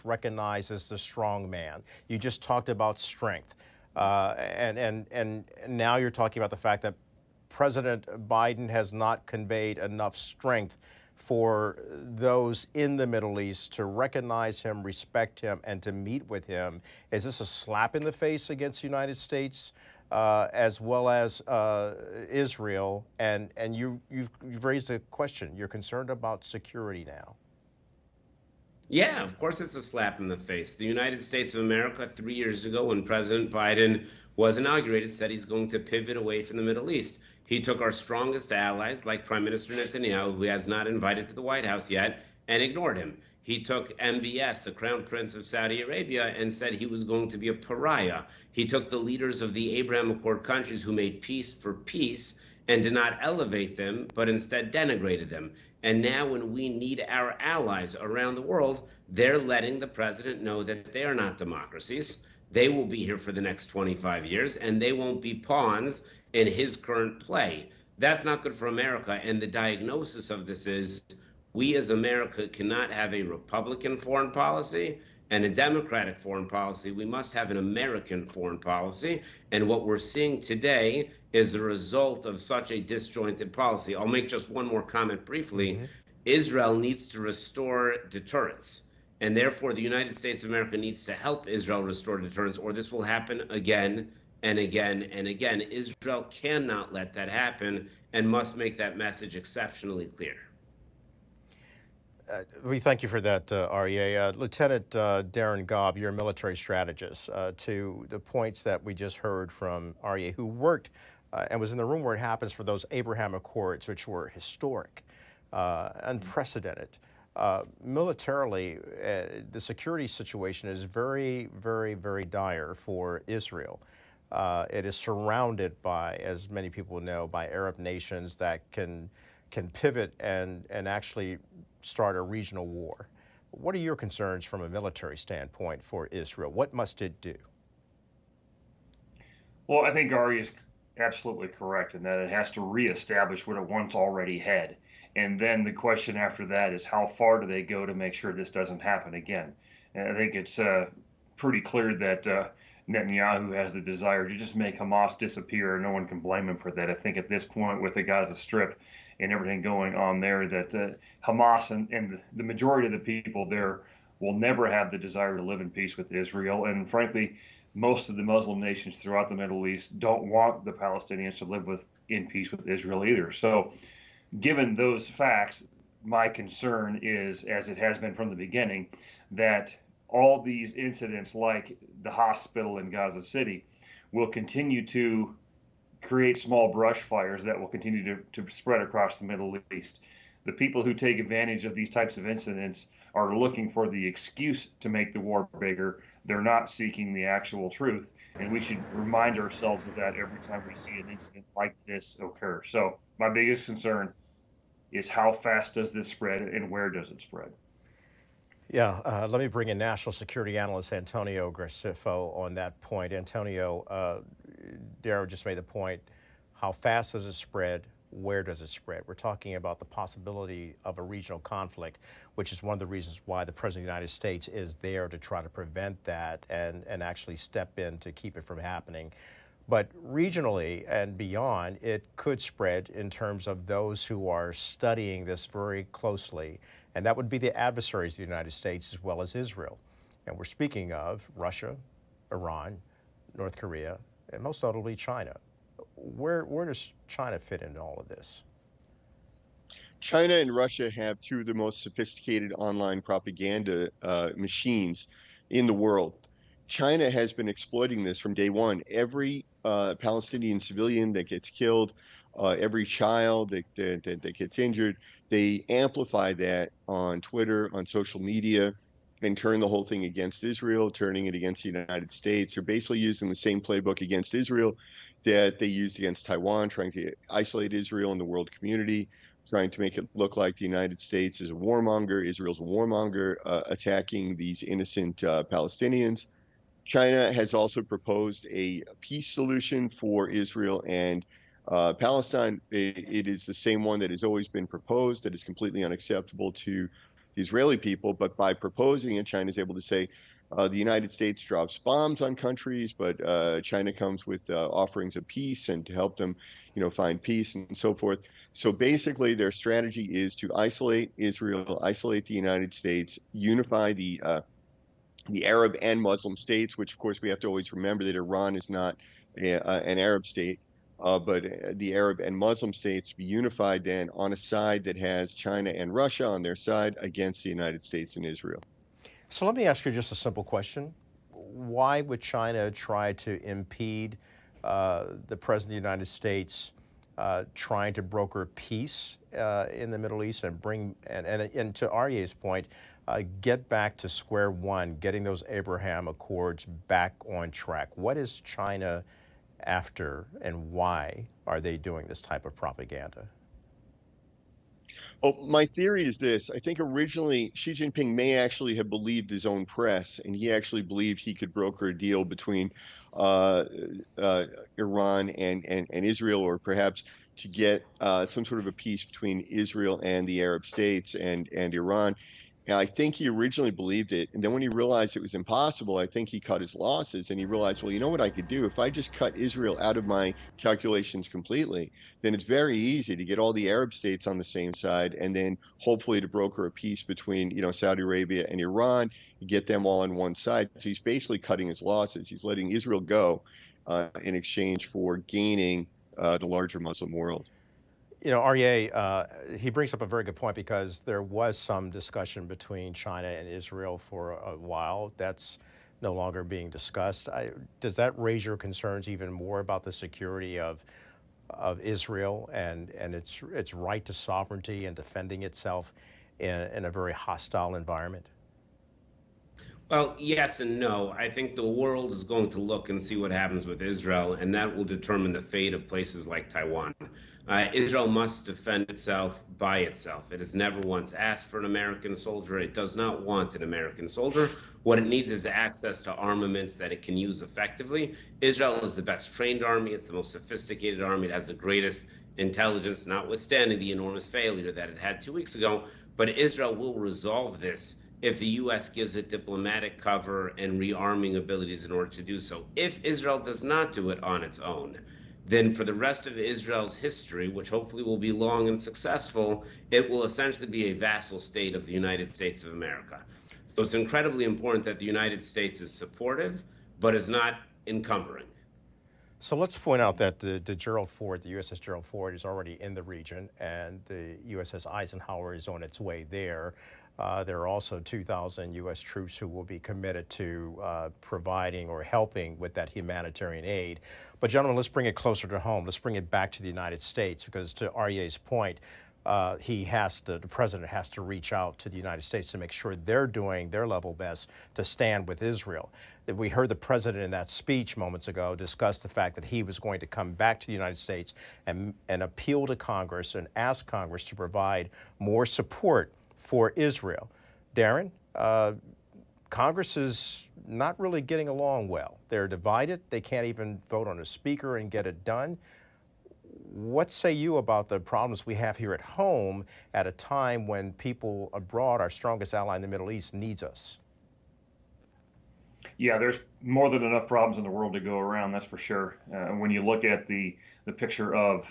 recognizes the strong man. You just talked about strength, and now you're talking about the fact that President Biden has not conveyed enough strength for those in the Middle East to recognize him, respect him, and to meet with him. Is this a slap in the face against the United States? As well as Israel, and you've raised a question. You're concerned about security now. Yeah, of course it's a slap in the face. The United States of America 3 years ago, when President Biden was inaugurated, said he's going to pivot away from the Middle East. He took our strongest allies, like Prime Minister Netanyahu, who has not invited to the White House yet, and ignored him. He took MBS, the Crown Prince of Saudi Arabia, and said he was going to be a pariah. He took the leaders of the Abraham Accord countries who made peace for peace and did not elevate them, but instead denigrated them. And now when we need our allies around the world, they're letting the president know that they are not democracies. They will be here for the next 25 years, and they won't be pawns in his current play. That's not good for America, and the diagnosis of this is we as America cannot have a Republican foreign policy and a Democratic foreign policy. We must have an American foreign policy. And what we're seeing today is the result of such a disjointed policy. I'll make just one more comment briefly. Israel needs to restore deterrence. And therefore, the United States of America needs to help Israel restore deterrence, or this will happen again and again and again. Israel cannot let that happen and must make that message exceptionally clear. We thank you for that, Aryeh. Lieutenant Darren Gobb, you're a military strategist. To the points that we just heard from Aryeh, who worked and was in the room where it happens for those Abraham Accords, which were historic, unprecedented. Militarily, the security situation is very, very, very dire for Israel. It is surrounded by, as many people know, by Arab nations that can pivot and actually start a regional war. What are your concerns from a military standpoint for Israel? What must it do? Well, I think Ari is absolutely correct in that it has to reestablish what it once already had. And then the question after that is how far do they go to make sure this doesn't happen again? And I think it's pretty clear that Netanyahu has the desire to just make Hamas disappear. No one can blame him for that. I think at this point, with the Gaza Strip and everything going on there, that Hamas and the majority of the people there will never have the desire to live in peace with Israel. And frankly, most of the Muslim nations throughout the Middle East don't want the Palestinians to live in peace with Israel either. So given those facts, my concern is, as it has been from the beginning, that all these incidents like the hospital in Gaza City will continue to create small brush fires that will continue to spread across the Middle East. The people who take advantage of these types of incidents are looking for the excuse to make the war bigger. They're not seeking the actual truth. And we should remind ourselves of that every time we see an incident like this occur. So my biggest concern is how fast does this spread and where does it spread? Yeah, let me bring in national security analyst Antonio Gracifo on that point. Antonio, Darrow just made the point, how fast does it spread? Where does it spread? We're talking about the possibility of a regional conflict, which is one of the reasons why the President of the United States is there to try to prevent that and actually step in to keep it from happening. But regionally and beyond, it could spread in terms of those who are studying this very closely, and that would be the adversaries of the United States as well as Israel. And we're speaking of Russia, Iran, North Korea, and most notably China. Where does China fit into all of this? China and Russia have two of the most sophisticated online propaganda machines in the world. China has been exploiting this from day one. Every Palestinian civilian that gets killed, every child that gets injured, they amplify that on Twitter, on social media, and turn the whole thing against Israel, turning it against the United States. They're basically using the same playbook against Israel that they used against Taiwan, trying to isolate Israel in the world community, trying to make it look like the United States is a warmonger, Israel's a warmonger, attacking these innocent Palestinians. China has also proposed a peace solution for Israel and Palestine. It is the same one that has always been proposed, that is completely unacceptable to the Israeli people. But by proposing it, China is able to say the United States drops bombs on countries, but China comes with offerings of peace and to help them, find peace and so forth. So basically, their strategy is to isolate Israel, isolate the United States, unify the Arab and Muslim states, which of course we have to always remember that Iran is not an Arab state, but the Arab and Muslim states be unified then on a side that has China and Russia on their side against the United States and Israel. So let me ask you just a simple question. Why would China try to impede the President of the United States trying to broker peace in the Middle East and bring, and to Aryeh's point, get back to square one, getting those Abraham Accords back on track? What is China after, and why are they doing this type of propaganda? Oh, my theory is this. I think originally Xi Jinping may actually have believed his own press, and he actually believed he could broker a deal between Iran and Israel, or perhaps to get some sort of a peace between Israel and the Arab states and Iran. And I think he originally believed it. And then when he realized it was impossible, I think he cut his losses and he realized, well, you know what I could do? If I just cut Israel out of my calculations completely, then it's very easy to get all the Arab states on the same side and then hopefully to broker a peace between, Saudi Arabia and Iran, get them all on one side. So he's basically cutting his losses. He's letting Israel go in exchange for gaining the larger Muslim world. Aryeh, he brings up a very good point, because there was some discussion between China and Israel for a while. That's no longer being discussed. Does that raise your concerns even more about the security of Israel and its right to sovereignty and defending itself in a very hostile environment? Well, yes and no. I think the world is going to look and see what happens with Israel, and that will determine the fate of places like Taiwan. Israel must defend itself by itself. It has never once asked for an American soldier. It does not want an American soldier. What it needs is access to armaments that it can use effectively. Israel is the best trained army. It's the most sophisticated army. It has the greatest intelligence, notwithstanding the enormous failure that it had 2 weeks ago. But Israel will resolve this if the U.S. gives it diplomatic cover and rearming abilities in order to do so. If Israel does not do it on its own, then for the rest of Israel's history, which hopefully will be long and successful, it will essentially be a vassal state of the United States of America. So it's incredibly important that the United States is supportive, but is not encumbering. So let's point out that the Gerald Ford, the USS Gerald Ford, is already in the region, and the USS Eisenhower is on its way there. There are also 2,000 U.S. troops who will be committed to providing or helping with that humanitarian aid. But gentlemen, let's bring it closer to home. Let's bring it back to the United States, because to Aryeh's point, the president has to reach out to the United States to make sure they're doing their level best to stand with Israel. We heard the president in that speech moments ago discuss the fact that he was going to come back to the United States and appeal to Congress and ask Congress to provide more support for Israel. Darren, Congress is not really getting along well. They're divided. They can't even vote on a speaker and get it done. What say you about the problems we have here at home at a time when people abroad, our strongest ally in the Middle East, needs us? Yeah, there's more than enough problems in the world to go around, that's for sure. When you look at the picture of,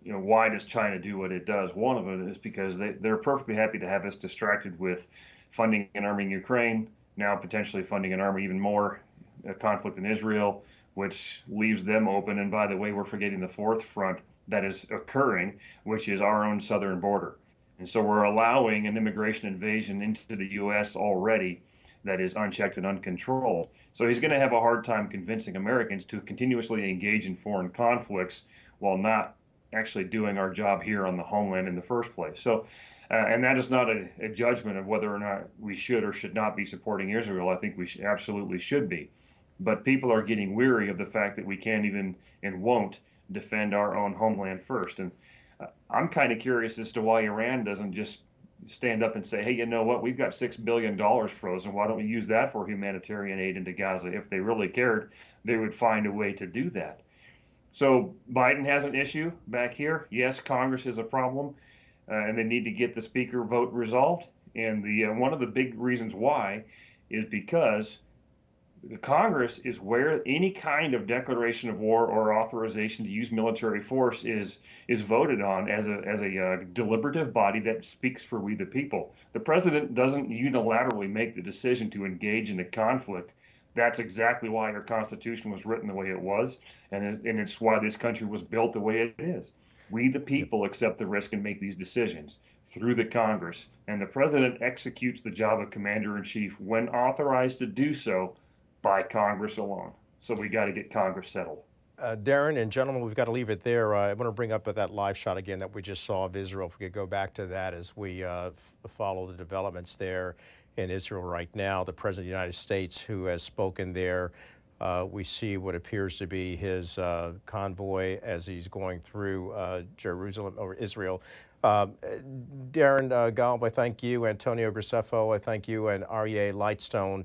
why does China do what it does? One of it is because they're perfectly happy to have us distracted with funding and arming Ukraine, now potentially funding and arming even more conflict in Israel, which leaves them open. And by the way, we're forgetting the fourth front that is occurring, which is our own southern border. And so we're allowing an immigration invasion into the U.S. already that is unchecked and uncontrolled. So he's going to have a hard time convincing Americans to continuously engage in foreign conflicts while not actually doing our job here on the homeland in the first place. So, and that is not a judgment of whether or not we should or should not be supporting Israel. I think we absolutely should be. But people are getting weary of the fact that we can't even and won't defend our own homeland first. And I'm kind of curious as to why Iran doesn't just stand up and say, hey, you know what, we've got $6 billion frozen. Why don't we use that for humanitarian aid into Gaza? If they really cared, they would find a way to do that. So Biden has an issue back here. Yes, Congress is a problem, and they need to get the speaker vote resolved. And one of the big reasons why is because the Congress is where any kind of declaration of war or authorization to use military force is voted on as a deliberative body that speaks for we the people. The president doesn't unilaterally make the decision to engage in a conflict. That's exactly why our Constitution was written the way it was, and it's why this country was built the way it is. We the people accept the risk and make these decisions through the Congress, and the president executes the job of commander-in-chief when authorized to do so by Congress alone. So we got to get Congress settled. Darren and gentlemen, we've got to leave it there. I want to bring up that live shot again that we just saw of Israel. If we could go back to that as we follow the developments there in Israel right now. The President of the United States who has spoken there. We see what appears to be his convoy as he's going through Jerusalem or Israel. Darren Galb, I thank you. Antonio Graceffo, I thank you. And Aryeh Lightstone,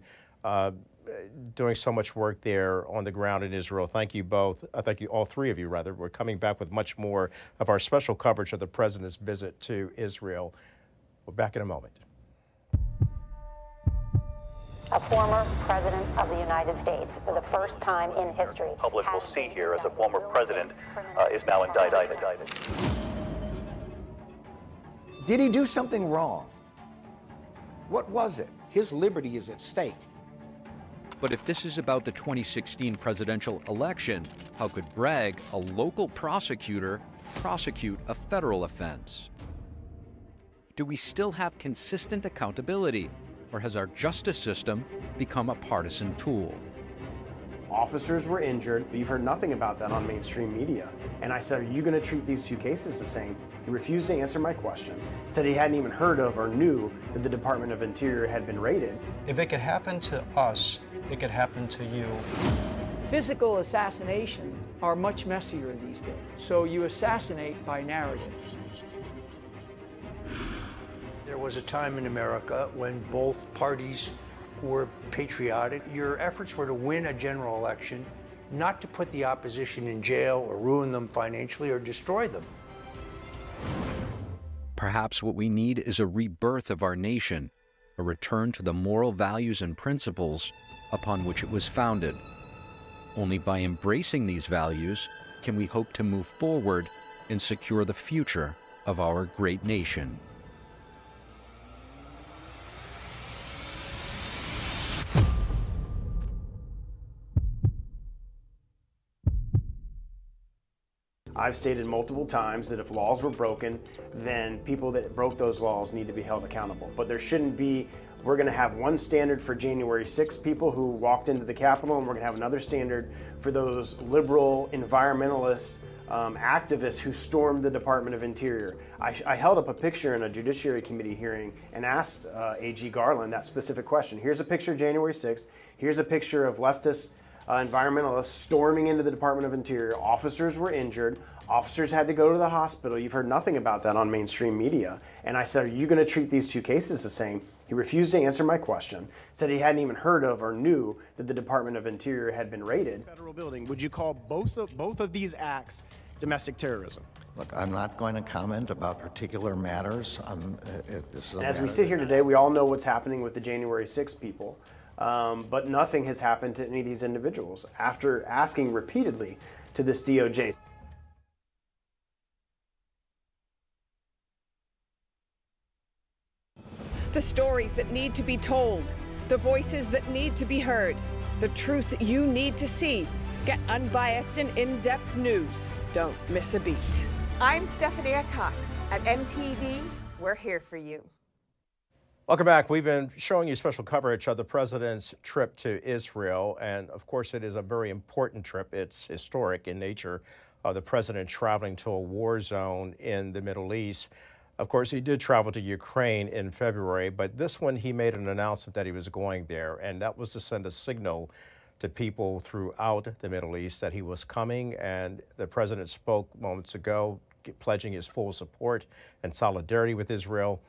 doing so much work there on the ground in Israel. Thank you both. I thank you, all three of you, rather. We're coming back with much more of our special coverage of the president's visit to Israel. We're back in a moment. A former president of the United States for the first time in history. The public will see here as a former president is now indicted. Did he do something wrong? What was it? His liberty is at stake. But if this is about the 2016 presidential election, how could Bragg, a local prosecutor, prosecute a federal offense? Do we still have consistent accountability, or has our justice system become a partisan tool? Officers were injured, but you've heard nothing about that on mainstream media. And I said, are you going to treat these two cases the same? He refused to answer my question, said he hadn't even heard of or knew that the Department of Interior had been raided. If it could happen to us, it could happen to you. Physical assassinations are much messier these days, so you assassinate by narrative. There was a time in America when both parties were patriotic. Your efforts were to win a general election, not to put the opposition in jail or ruin them financially or destroy them. Perhaps what we need is a rebirth of our nation, a return to the moral values and principles upon which it was founded. Only by embracing these values can we hope to move forward and secure the future of our great nation. I've stated multiple times that if laws were broken, then people that broke those laws need to be held accountable. But there shouldn't be, we're going to have one standard for January 6th people who walked into the Capitol, and we're going to have another standard for those liberal environmentalist activists who stormed the Department of Interior. I held up a picture in a Judiciary Committee hearing and asked AG Garland that specific question. Here's a picture of January 6th. Here's a picture of leftist environmentalists storming into the Department of Interior. Officers were injured. Officers had to go to the hospital. You've heard nothing about that on mainstream media. And I said, are you going to treat these two cases the same? He refused to answer my question, said he hadn't even heard of or knew that the Department of Interior had been raided. Federal building. Would you call both of these acts domestic terrorism? Look, I'm not going to comment about particular matters. As we sit here today, we all know what's happening with the January 6th people. But nothing has happened to any of these individuals after asking repeatedly to this DOJ. The stories that need to be told, the voices that need to be heard, the truth that you need to see. Get unbiased and in-depth news. Don't miss a beat. I'm Stephanie Cox. At NTD, we're here for you. Welcome back. We've been showing you special coverage of the president's trip to Israel, and of course it is a very important trip. It's historic in nature, the president traveling to a war zone in the Middle East. Of course, he did travel to Ukraine in February, but this one he made an announcement that he was going there, and that was to send a signal to people throughout the Middle East that he was coming, and the president spoke moments ago, pledging his full support and solidarity with Israel.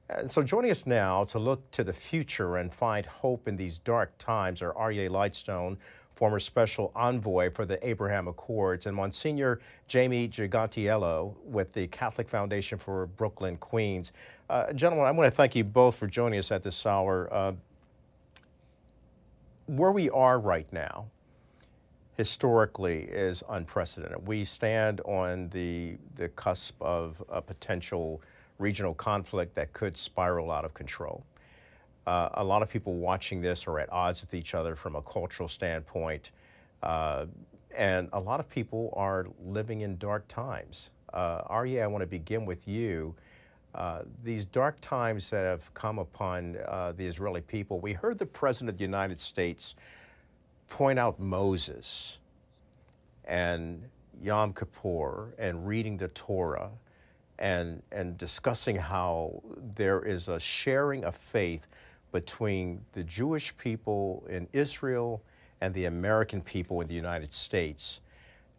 And so joining us now to look to the future and find hope in these dark times are Aryeh Lightstone, former special envoy for the Abraham Accords, and Monsignor Jamie Gigantiello with the Catholic Foundation for Brooklyn, Queens. Gentlemen, I want to thank you both for joining us at this hour. Where we are right now, historically, is unprecedented. We stand on the cusp of a potential regional conflict that could spiral out of control. A lot of people watching this are at odds with each other from a cultural standpoint, and a lot of people are living in dark times. Aryeh, I want to begin with you. These dark times that have come upon the Israeli people, we heard the President of the United States point out Moses and Yom Kippur and reading the Torah and discussing how there is a sharing of faith between the Jewish people in Israel and the American people in the United States,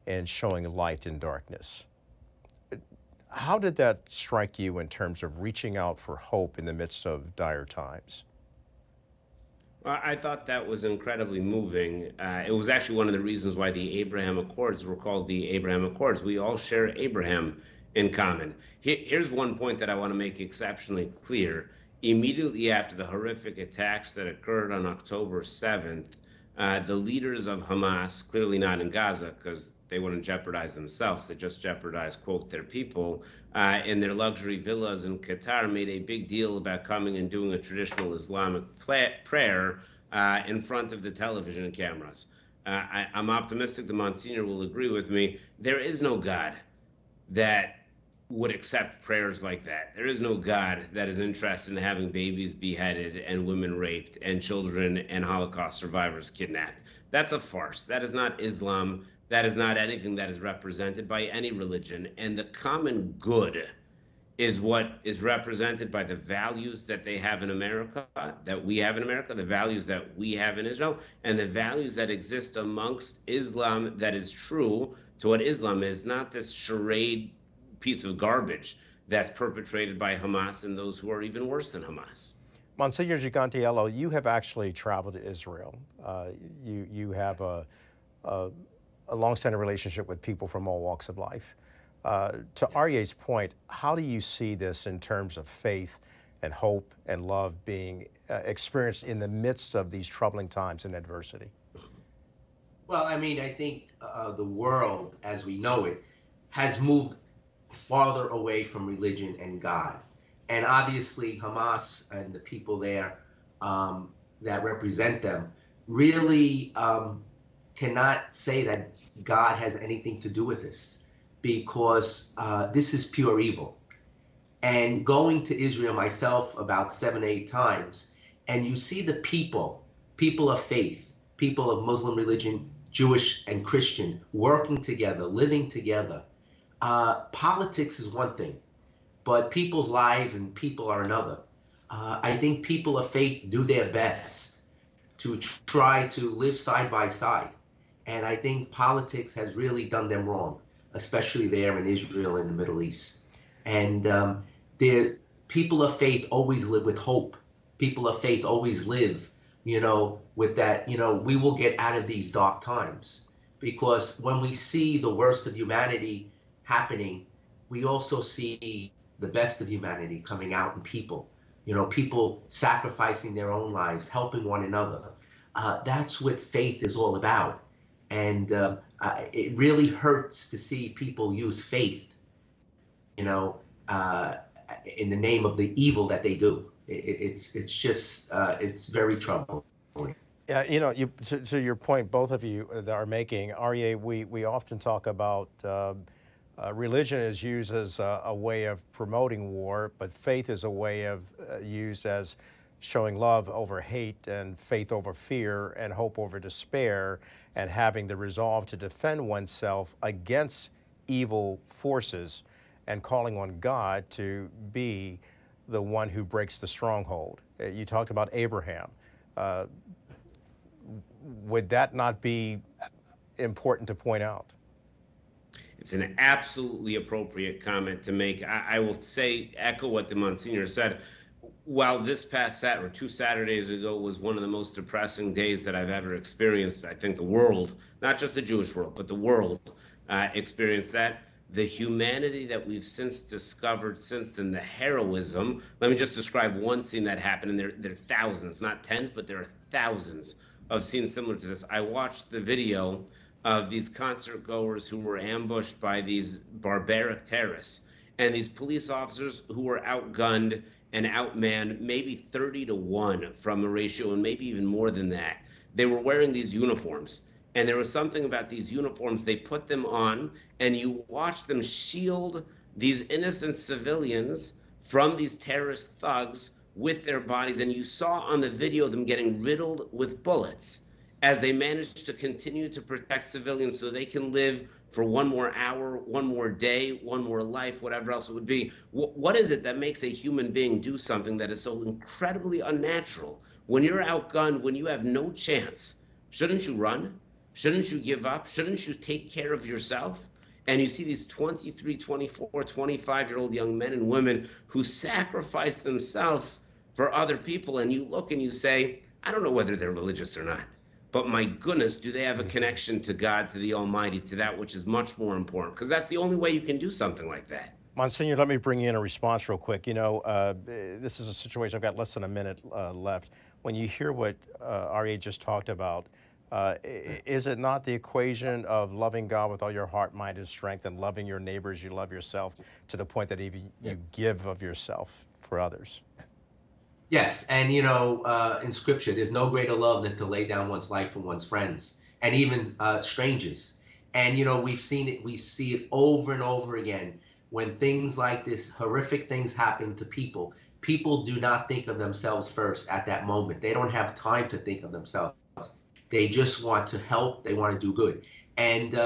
and showing light in darkness. How did that strike you in terms of reaching out for hope in the midst of dire times? I thought that was incredibly moving. It was actually one of the reasons why the Abraham Accords were called the Abraham Accords. We all share Abraham in common. Here's one point that I want to make exceptionally clear. Immediately after the horrific attacks that occurred on October 7th, the leaders of Hamas, clearly not in Gaza because they wouldn't jeopardize themselves, they just jeopardize, quote, their people, in their luxury villas in Qatar, made a big deal about coming and doing a traditional Islamic prayer in front of the television cameras. I'm optimistic the Monsignor will agree with me. There is no God that would accept prayers like that. There is no God that is interested in having babies beheaded and women raped and children and Holocaust survivors kidnapped. That's a farce. That is not Islam. That is not anything that is represented by any religion. And the common good is what is represented by the values that they have in America, that we have in America, the values that we have in Israel, and the values that exist amongst Islam that is true to what Islam is, not this charade piece of garbage that's perpetrated by Hamas and those who are even worse than Hamas. Monsignor Gigantiello, you have actually traveled to Israel. You have a longstanding relationship with people from all walks of life. To Aryeh's point, how do you see this in terms of faith and hope and love being experienced in the midst of these troubling times and adversity? Well, I mean, I think the world as we know it has moved farther away from religion and God. And obviously Hamas and the people there that represent them really cannot say that God has anything to do with this, because this is pure evil. And going to Israel myself about 7, 8 times, and you see the people of faith, people of Muslim religion, Jewish and Christian, working together, living together. Politics is one thing, but people's lives and people are another. I think people of faith do their best to try to live side by side. And I think politics has really done them wrong, especially there in Israel and the Middle East. And the people of faith always live with hope. People of faith always live, with that, we will get out of these dark times. Because when we see the worst of humanity happening, we also see the best of humanity coming out in people. People sacrificing their own lives, helping one another. That's what faith is all about. And it really hurts to see people use faith, in the name of the evil that they do. It's just, it's very troubling. Yeah, to your point, both of you that are making, Aryeh, we often talk about religion is used as a way of promoting war, but faith is a way of used as showing love over hate and faith over fear and hope over despair, and having the resolve to defend oneself against evil forces and calling on God to be the one who breaks the stronghold. You talked about Abraham. Would that not be important to point out? It's an absolutely appropriate comment to make. I will echo what the Monsignor said. While this past Saturday, or 2 Saturdays ago, was one of the most depressing days that I've ever experienced, I think the world, not just the Jewish world, but the world experienced that. The humanity that we've since discovered since then, the heroism. Let me just describe one scene that happened, and there are thousands, not tens, but there are thousands of scenes similar to this. I watched the video of these concert goers who were ambushed by these barbaric terrorists, and these police officers who were outgunned and outmanned, maybe 30-1 from a ratio, and maybe even more than that. They were wearing these uniforms, and there was something about these uniforms. They put them on, and you watch them shield these innocent civilians from these terrorist thugs with their bodies, and you saw on the video them getting riddled with bullets as they managed to continue to protect civilians so they can live for one more hour, one more day, one more life, whatever else it would be. What is it that makes a human being do something that is so incredibly unnatural? When you're outgunned, when you have no chance, shouldn't you run? Shouldn't you give up? Shouldn't you take care of yourself? And you see these 23, 24, 25-year-old young men and women who sacrifice themselves for other people, and you look and you say, I don't know whether they're religious or not, but my goodness, do they have a connection to God, to the Almighty, to that which is much more important? Because that's the only way you can do something like that. Monsignor, let me bring you in a response real quick. This is a situation, I've got less than a minute left. When you hear what Aryeh just talked about, is it not the equation of loving God with all your heart, mind, and strength, and loving your neighbor as you love yourself, to the point that even you give of yourself for others? Yes, and in Scripture, there's no greater love than to lay down one's life for one's friends, and even strangers. And we've seen it. We see it over and over again. When things like this, horrific things happen to people, people do not think of themselves first at that moment. They don't have time to think of themselves. They just want to help. They want to do good. And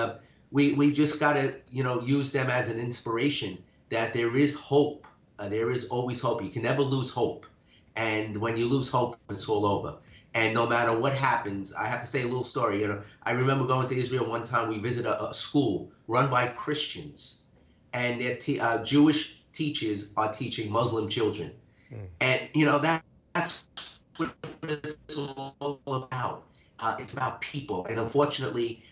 we just got to, use them as an inspiration that there is hope. There is always hope. You can never lose hope. And when you lose hope, it's all over. And no matter what happens, I have to say a little story. I remember going to Israel one time. We visited a school run by Christians, and their Jewish teachers are teaching Muslim children. And that's what it's all about. It's about people. And unfortunately,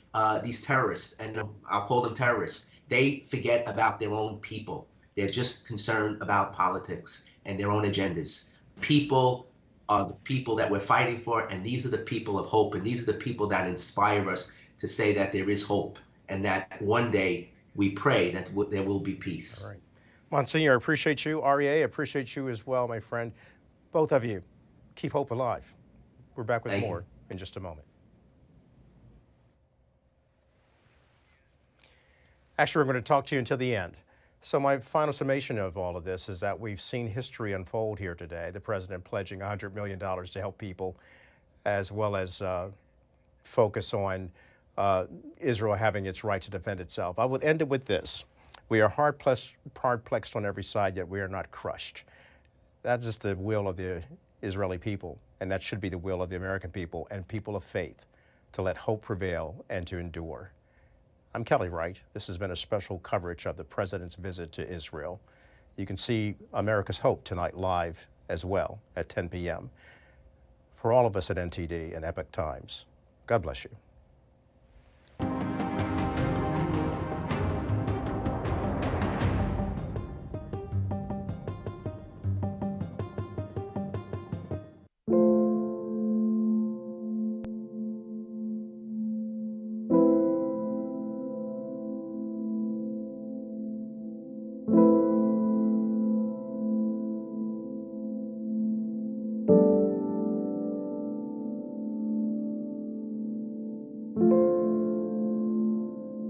these terrorists, and I'll call them terrorists, they forget about their own people. They're just concerned about politics. and their own agendas. People are the people that we're fighting for, and these are the people of hope, and these are the people that inspire us to say that there is hope, and that one day we pray that there will be peace. All right. Monsignor, I appreciate you. REA, I appreciate you as well, my friend. Both of you, keep hope alive. We're back with more in just a moment. Actually, we're going to talk to you until the end. So my final summation of all of this is that we've seen history unfold here today. The president pledging $100 million to help people, as well as focus on Israel having its right to defend itself. I would end it with this. We are hard-plexed on every side, yet we are not crushed. That is the will of the Israeli people, and that should be the will of the American people and people of faith, to let hope prevail and to endure. I'm Kelly Wright. This has been a special coverage of the president's visit to Israel. You can see America's Hope tonight live as well at 10 p.m. For all of us at NTD and Epoch Times, God bless you.